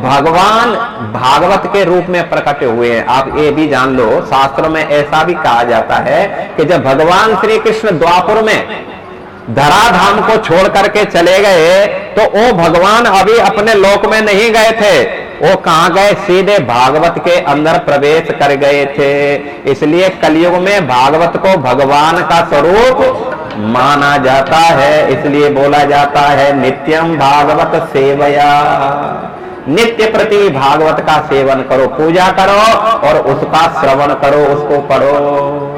भगवान भागवत के रूप में प्रकट हुए हैं। आप ये भी जान लो, शास्त्रों में ऐसा भी कहा जाता है कि जब भगवान श्री कृष्ण द्वापर में धराधाम को छोड़ करके चले गए, तो वो भगवान अभी अपने लोक में नहीं गए थे, वो कहां गए, सीधे भागवत के अंदर प्रवेश कर गए थे। इसलिए कलयुग में भागवत को भगवान का स्वरूप माना जाता है। इसलिए बोला जाता है नित्यम भागवत सेवया, नित्य प्रति भागवत का सेवन करो, पूजा करो और उसका श्रवण करो, उसको पढ़ो।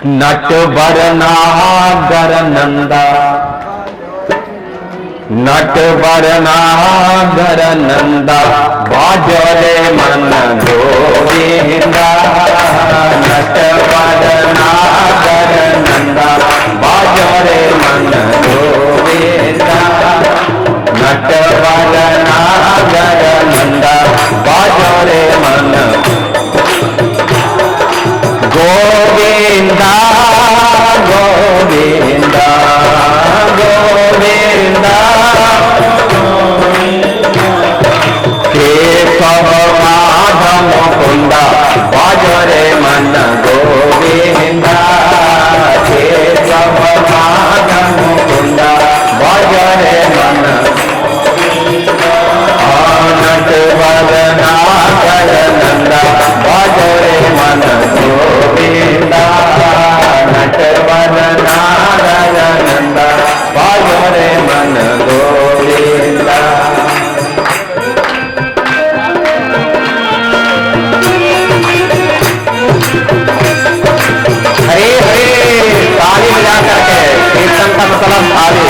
नटवर नागर नंदा, नटवर नागर नंदा, बाजरे मन गोविंदा। नटवर नागर नंदा, बाजरे मन गोविंदा। नटवर नागर नंदा, बाजरे मन गोविंदा, गोविंदा, गोविंदा। केशव माधव मुकुंदा, बाजरे मन गोविंदा। केशव माधव मुकुंदा, बाजरे मन। नटवर नागर नंदा, बाजरे मन गोविंदा। नटवर नागर नंदा, बाजरे मन गोविंदा। हरे हरे ताली बजा करके कीर्तन का मतलब ताली।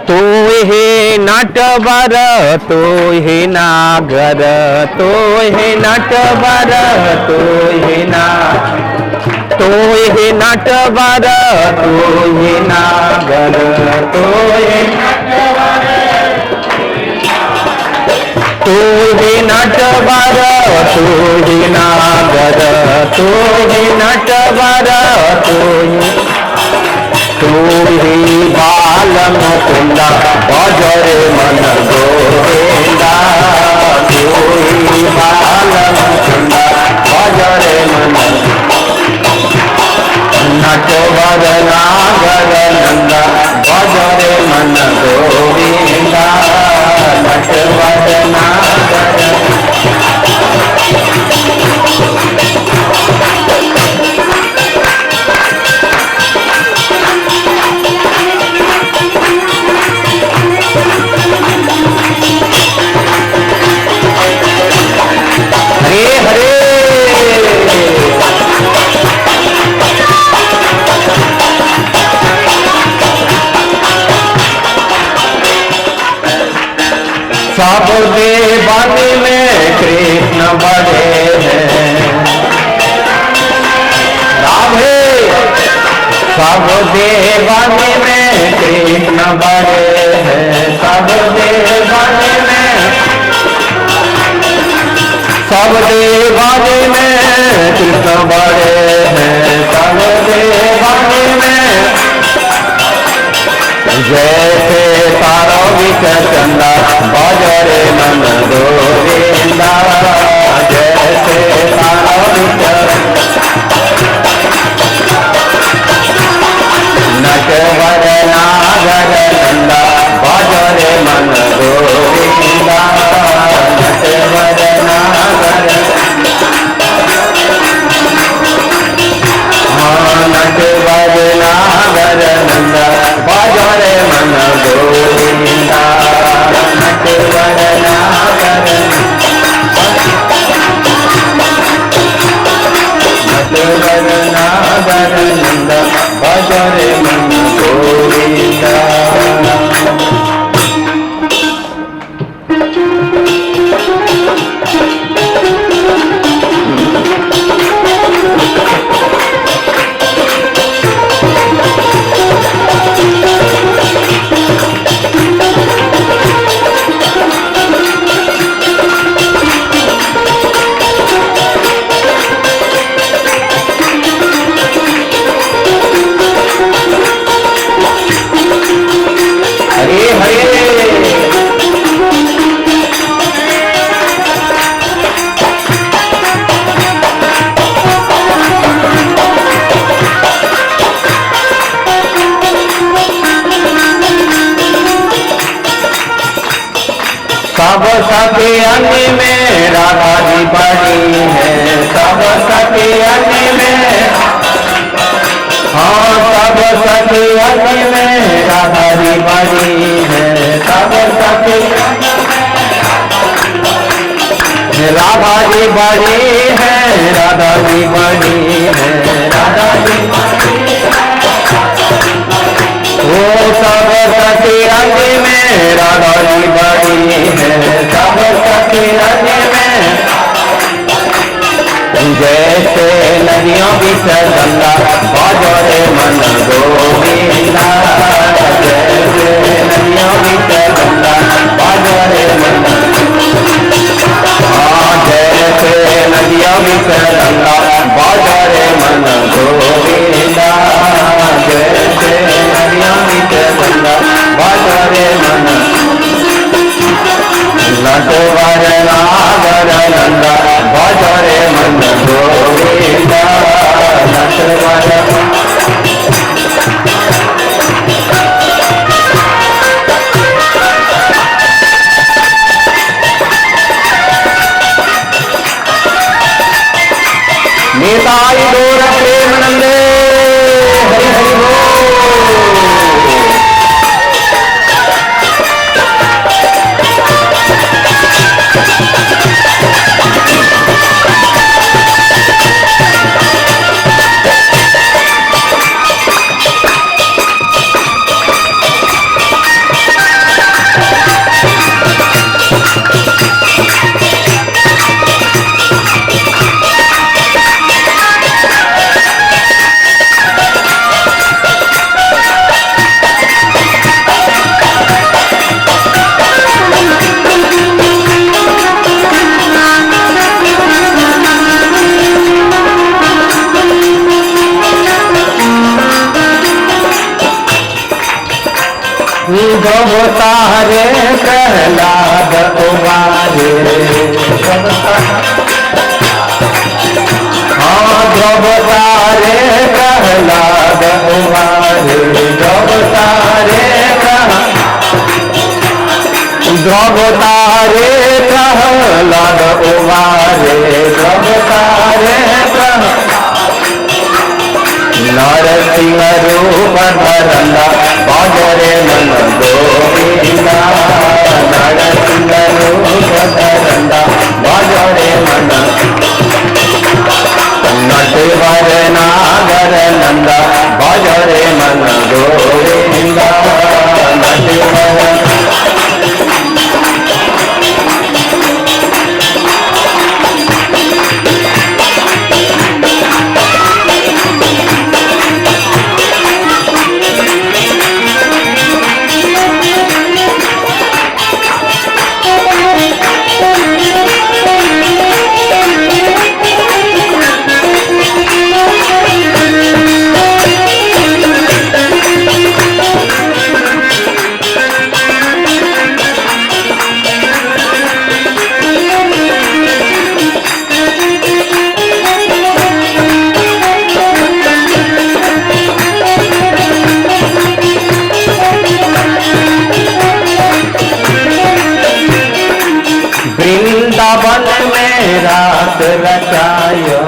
तू ही नटवर, तू ही नागर, तू ही नटवर, तू ही नागर। तू ही नटवर, तू ही नागर, तू ही नटवर। तू ही नटवर, तू ही नागर, तू ही नटवर, तू ही बाल मुकुंदा, बाजरे मन गोविंदा। तू ही बाल मुकुंदा, बाजरे मन। नटवर नागर नंदा, बाजरे मन गोविंदा। नटवर नागर। हरे हरे। सब देवानी में कृष्ण बड़े हैं, राधे। सब देवानी में कृष्ण बड़े हैं, सब देवानी में। सब देवानी में कृष्ण बड़े हैं, सब देवानी में। जैसे तारो विच चंदा, बाजरे मन गोविंदा। जैसे तारो विच। नटवर नागर नंदा, बाजरे मन गोविंदा। नटवर नागर। नटवर नागर नंदा, बाजरे मन सब सखी अन्य में राधा जी बड़ी है, सब सखी अन्य में, हाँ सब सखी अन्य में राधा जी बड़ी है, सब सखी राधा जी बड़ी है, राधा जी बड़ी है, राधा जी वो सब सखी अन्य में राधा जी बड़ी है, सब सखी अन्य में, जैसे नदियों बीच गंगा बाजो रे मन गोविंदा, जैसे नदियों बीच गंगा बाजो रे मन, हाँ जैसे नदियों बीच गंगा बाजो रे मन गोविंदा, जैसे नदियों बीच गंगा बाजो रे मन, नटवर नागर नंदा बाजो रे मन गोविंदा, नटवर निताई गौर प्रेमानंदे हरि हरि बोल। जब तारे प्रहलाद उबारे, हाँ जब तारे प्रहलाद उबारे, जब तारे प्रहलाद उबारे, जब तारे नरसिंह रूप धरंदा बाजो रे मन गोविंदा, नरसिंह रूप धरंदा बाजो रे मन, नटवर नागर नंदा बाजो रे मन गोविंदा, नटवर वृंदावन में रात रचायो,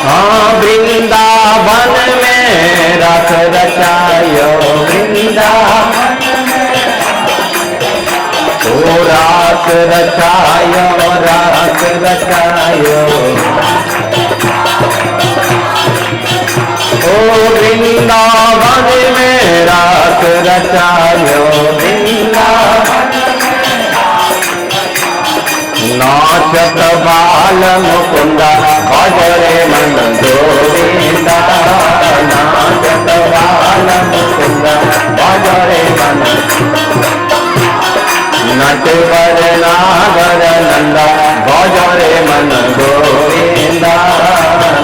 हाँ वृंदावन में रात रचायो, वृंदावन ओ रात रचायो, रात रचायो, ओ वृंदावन में रात रचायो, वृंदावन नाचत बाल मुकुंदा बाजो रे मन गोविंदा, नाचत बाल मुकुंदा बाजो रे मन, नटवर नागर नंदा बाजो रे मन गोविंदा,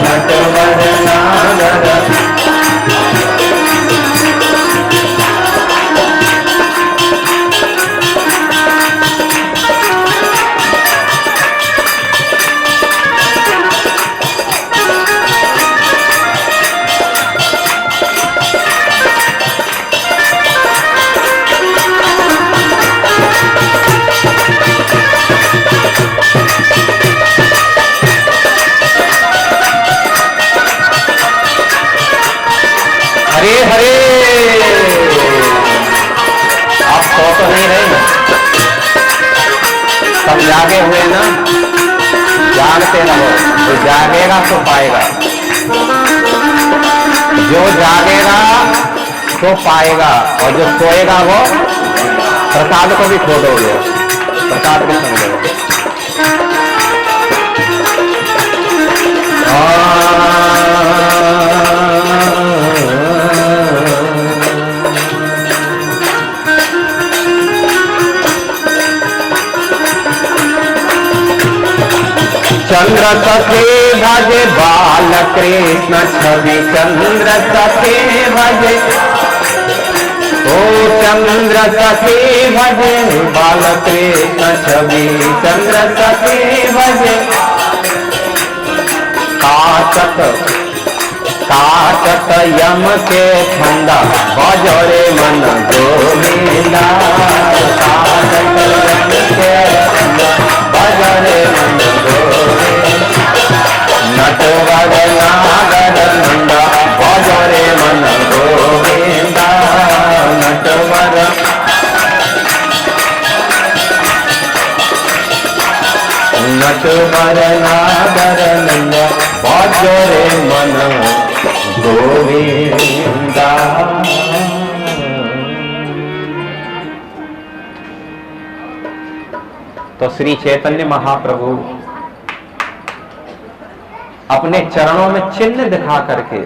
नटवर नागर जागे हुए ना, जागते रहो, जो जागेगा तो पाएगा, जो जागेगा तो पाएगा, और जो सोएगा वो प्रसाद को भी खो दोगे, प्रसाद को समझोगे। चंद्र सखे भजे बाल कृष्ण छवि, चंद्र सखे भजे, ओ चंद्र सखे भजे बाल कृष्ण छवि, चंद्र सखे भजे काटत काटत यम के फंदा, बजरे मन गोविंदा, काटत यम के फंदा, बजरे मन गोविंदा, नटवर नागर नंदा, बजरे मन गोविंदा, नटवर नटवर नागर नंदा, बजरे मन गोविंदा। तो श्री चैतन्य महाप्रभु अपने चरणों में चिन्ह दिखा करके,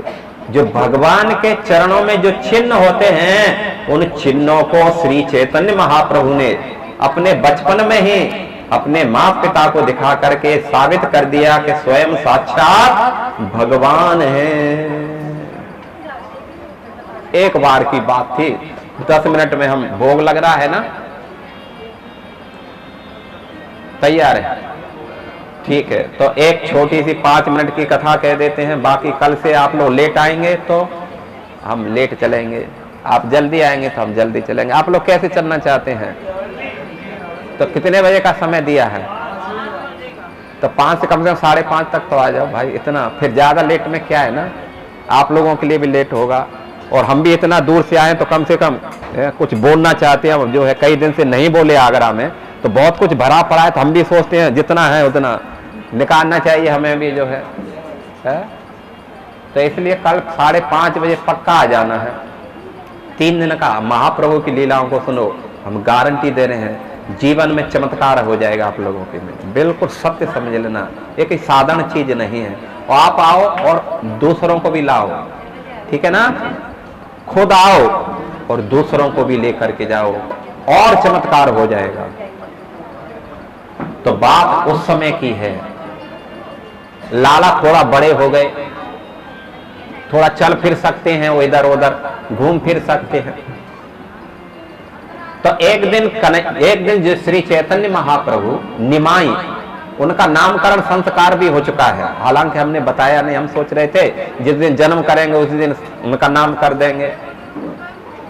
जो भगवान के चरणों में जो चिन्ह होते हैं, उन चिन्हों को श्री चैतन्य महाप्रभु ने अपने बचपन में ही अपने माँ पिता को दिखा करके साबित कर दिया कि स्वयं साक्षात भगवान है। एक बार की बात थी, 10 मिनट में हम भोग लग रहा है ना, तैयार है? ठीक है, तो एक छोटी सी 5 मिनट की कथा कह देते हैं, बाकी कल से आप लोग लेट आएंगे तो हम लेट चलेंगे, आप जल्दी आएंगे तो हम जल्दी चलेंगे। आप लोग कैसे चलना चाहते हैं? तो कितने बजे का समय दिया है? तो 5 से कम से कम 5:30 तक तो आ जाओ भाई, इतना फिर ज्यादा लेट में क्या है ना, आप लोगों के लिए भी लेट होगा, और हम भी इतना दूर से आए तो कम से कम कुछ बोलना चाहते हैं, जो है कई दिन से नहीं बोले आगरा में, तो बहुत कुछ भरा पड़ा है, तो हम भी सोचते हैं जितना है उतना निकालना चाहिए हमें भी, जो है? तो इसलिए कल 5:30 बजे पक्का आ जाना है। 3 दिन का महाप्रभु की लीलाओं को सुनो, हम गारंटी दे रहे हैं, जीवन में चमत्कार हो जाएगा आप लोगों के में। बिल्कुल सत्य समझ लेना, एक साधारण चीज नहीं है। और आप आओ और दूसरों को भी लाओ, ठीक है ना? खुद आओ और दूसरों को भी लेकर के जाओ, और चमत्कार हो जाएगा। तो बात उस समय की है, लाला थोड़ा बड़े हो गए, थोड़ा चल फिर सकते हैं, वो इधर उधर घूम फिर सकते हैं। तो एक दिन जो श्री चैतन्य महाप्रभु निमाई, उनका नामकरण संस्कार भी हो चुका है, हालांकि हमने बताया नहीं, हम सोच रहे थे जिस दिन जन्म करेंगे उसी दिन उनका नाम कर देंगे।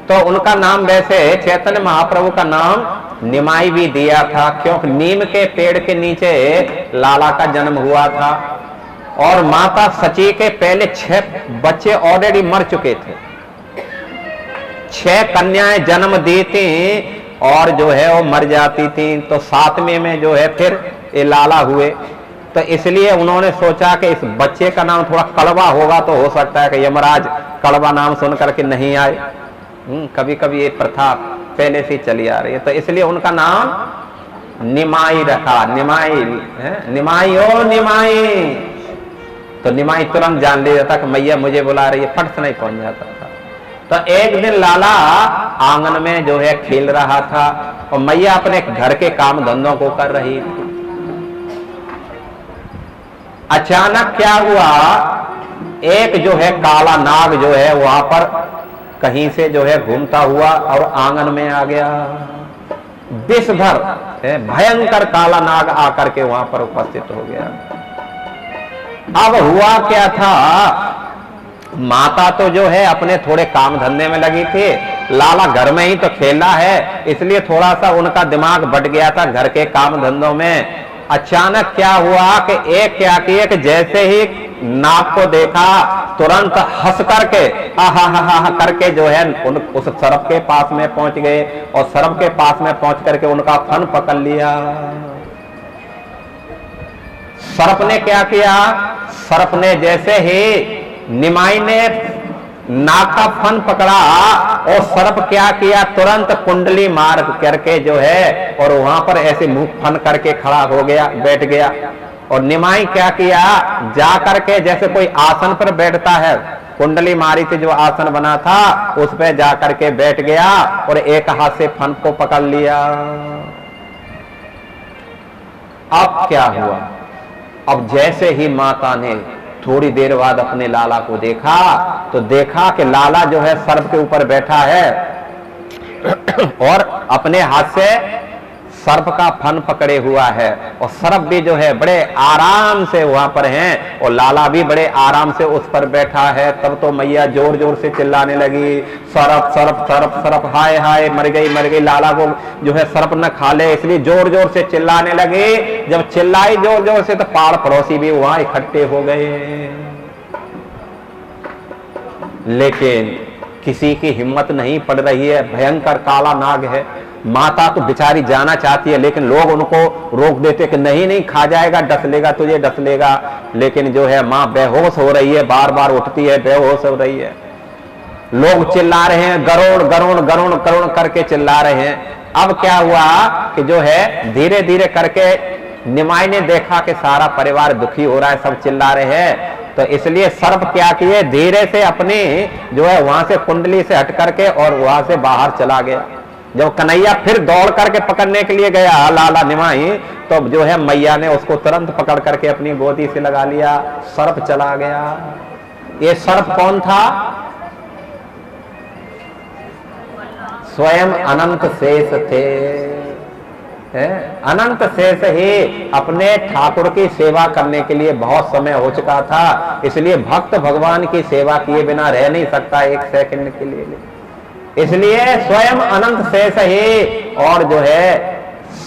तो उनका नाम वैसे चैतन्य महाप्रभु का नाम निमाई भी दिया था, क्योंकि नीम के पेड़ के नीचे लाला का जन्म हुआ था, और माता सची के पहले 6 बच्चे ऑलरेडी मर चुके थे। 6 कन्याएं जन्म दी थी और जो है वो मर जाती थी, तो 7वें में जो है फिर ये लाला हुए। तो इसलिए उन्होंने सोचा कि इस बच्चे का नाम थोड़ा कड़वा होगा, तो हो सकता है कि यमराज कड़वा नाम सुन करके नहीं आए। कभी कभी ये प्रथा पहले से चली आ रही है, तो इसलिए उनका नाम निमाई रखा। निमाई है, निमाई ओ निमाई, तो निमाई तुरंत जान ले जाता कि मैया मुझे बुला रही है, फट से नहीं पहुंच जाता था। तो एक दिन लाला आंगन में जो है खेल रहा था, और मैया अपने घर के काम धंधों को कर रही थी। अचानक क्या हुआ, एक जो है काला नाग जो है वहां पर कहीं से जो है घूमता हुआ और आंगन में आ गया। विषधर भयंकर काला नाग आकर के वहां पर उपस्थित हो गया। अब हुआ क्या था, माता तो जो है अपने थोड़े काम धंधे में लगी थी, लाला घर में ही तो खेला है, इसलिए थोड़ा सा उनका दिमाग बट गया था घर के काम धंधों में। अचानक क्या हुआ कि एक क्या किए कि जैसे ही नाग को देखा, तुरंत हंस करके हा करके जो है उस सर्प के पास में पहुंच गए, और सर्प के पास में पहुंच करके उनका फन पकड़ लिया। सर्प ने क्या किया? सर्प ने जैसे ही निमाई ने नाक का फन पकड़ा और सर्प क्या किया? तुरंत कुंडली मार करके जो है और वहां पर ऐसे मुंह फन करके खड़ा हो गया, बैठ गया। और निमाई क्या किया? जा करके जैसे कोई आसन पर बैठता है, कुंडली मारी थी जो आसन बना था उस पे जा करके बैठ गया और एक हाथ से फन को पकड़ लिया। अब क्या हुआ? अब जैसे ही माता ने थोड़ी देर बाद अपने लाला को देखा तो देखा कि लाला जो है सर्प के ऊपर बैठा है और अपने हाथ से सर्प का फन पकड़े हुआ है और सर्प भी जो है बड़े आराम से वहां पर हैं और लाला भी बड़े आराम से उस पर बैठा है। तब तो मैया जोर जोर से चिल्लाने लगी, सर्प सर्प सर्प सर्प, हाय हाय, मर गई, लाला को जो है सर्प न खा ले, इसलिए जोर जोर से चिल्लाने लगे। जब चिल्लाई जोर जोर से तो पाड़ पड़ोसी भी वहां इकट्ठे हो गए, लेकिन किसी की हिम्मत नहीं पड़ रही है। भयंकर काला नाग है। माता तो बेचारी जाना चाहती है लेकिन लोग उनको रोक देते कि नहीं नहीं, खा जाएगा, डस लेगा तुझे, डस लेगा। लेकिन जो है मां बेहोश हो रही है, बार बार उठती है, बेहोश हो रही है। लोग चिल्ला रहे हैं, गरुड़ गरुड़ गरुड़ गरुड़ करके चिल्ला रहे हैं। अब क्या हुआ कि जो है धीरे धीरे करके निमाई ने देखा कि सारा परिवार दुखी हो रहा है, सब चिल्ला रहे हैं, तो इसलिए सर्प क्या किए, धीरे से अपनी जो है वहां से कुंडली से हट करके और वहां से बाहर चला गया। जब कन्हैया फिर दौड़ करके पकड़ने के लिए गया लाला निमाई, तो जो है मैया ने उसको तुरंत पकड़ करके अपनी गोदी से लगा लिया, सर्प चला गया। ये सर्प कौन था? स्वयं अनंत शेष थे। अनंत शेष ही अपने ठाकुर की सेवा करने के लिए बहुत समय हो चुका था, इसलिए भक्त भगवान की सेवा किए बिना रह नहीं सकता एक सेकंड के लिए। इसलिए स्वयं अनंत शेष ही और जो है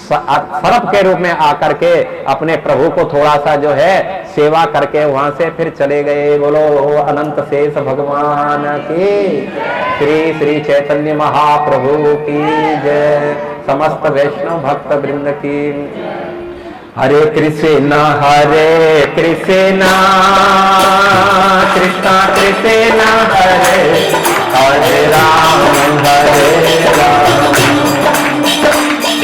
सर्प के रूप में आकर के अपने प्रभु को थोड़ा सा जो है सेवा करके वहां से फिर चले गए। बोलो अनंत शेष भगवान की, श्री श्री चैतन्य महाप्रभु की जय, समस्त वैष्णव भक्त वृंद की। हरे कृष्णा कृष्णा कृष्णा हरे हरे राम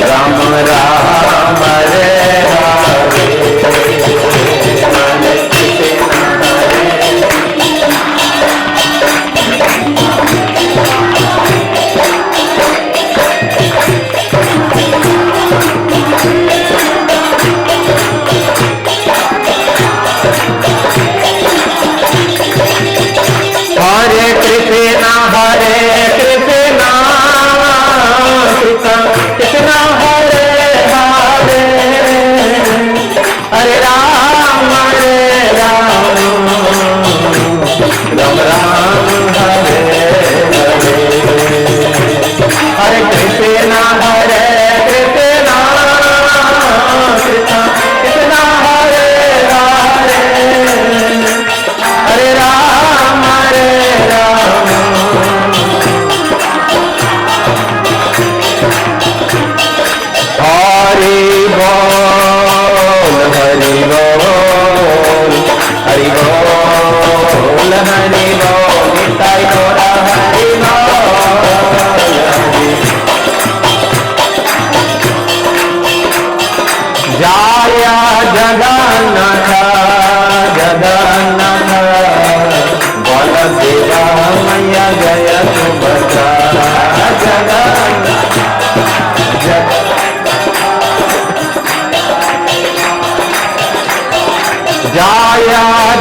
राम राम हरे हरे।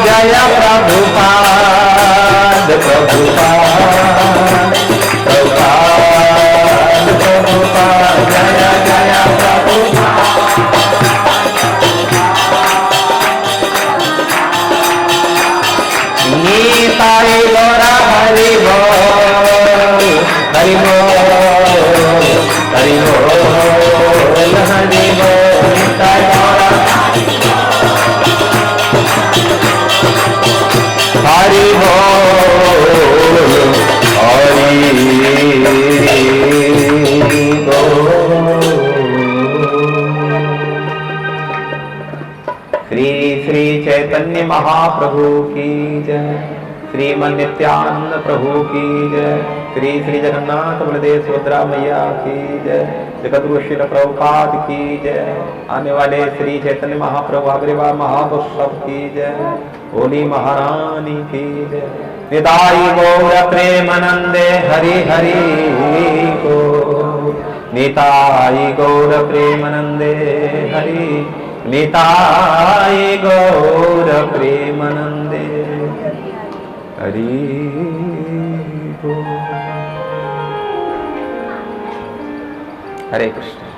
जय प्रभुपाद प्रभुपाद प्रभुपाद प्रभुपाद जय जय प्रभुपाद। नीताई गौरा हरि बोल हरि बोल हरि बोल हरि बोल। नीताई गौरा हरि बोल हरि महाप्रभु की जय, श्रीमन नित्यानंद प्रभु की जय, श्री श्री जगन्नाथ बलदेव सुभद्रा मैया की जय, जगद्गुरु श्रील प्रभुपाद की जय, आने वाले श्री चैतन्य महाप्रभु आविर्भाव महाउत्सव की जय, होली महारानी की जय। निताई गौर प्रेमानंदे हरि हरि गो, निताई गौर प्रेमानंदे हरि, निताई गौर प्रेमानंदे हरि गो। हरे कृष्ण।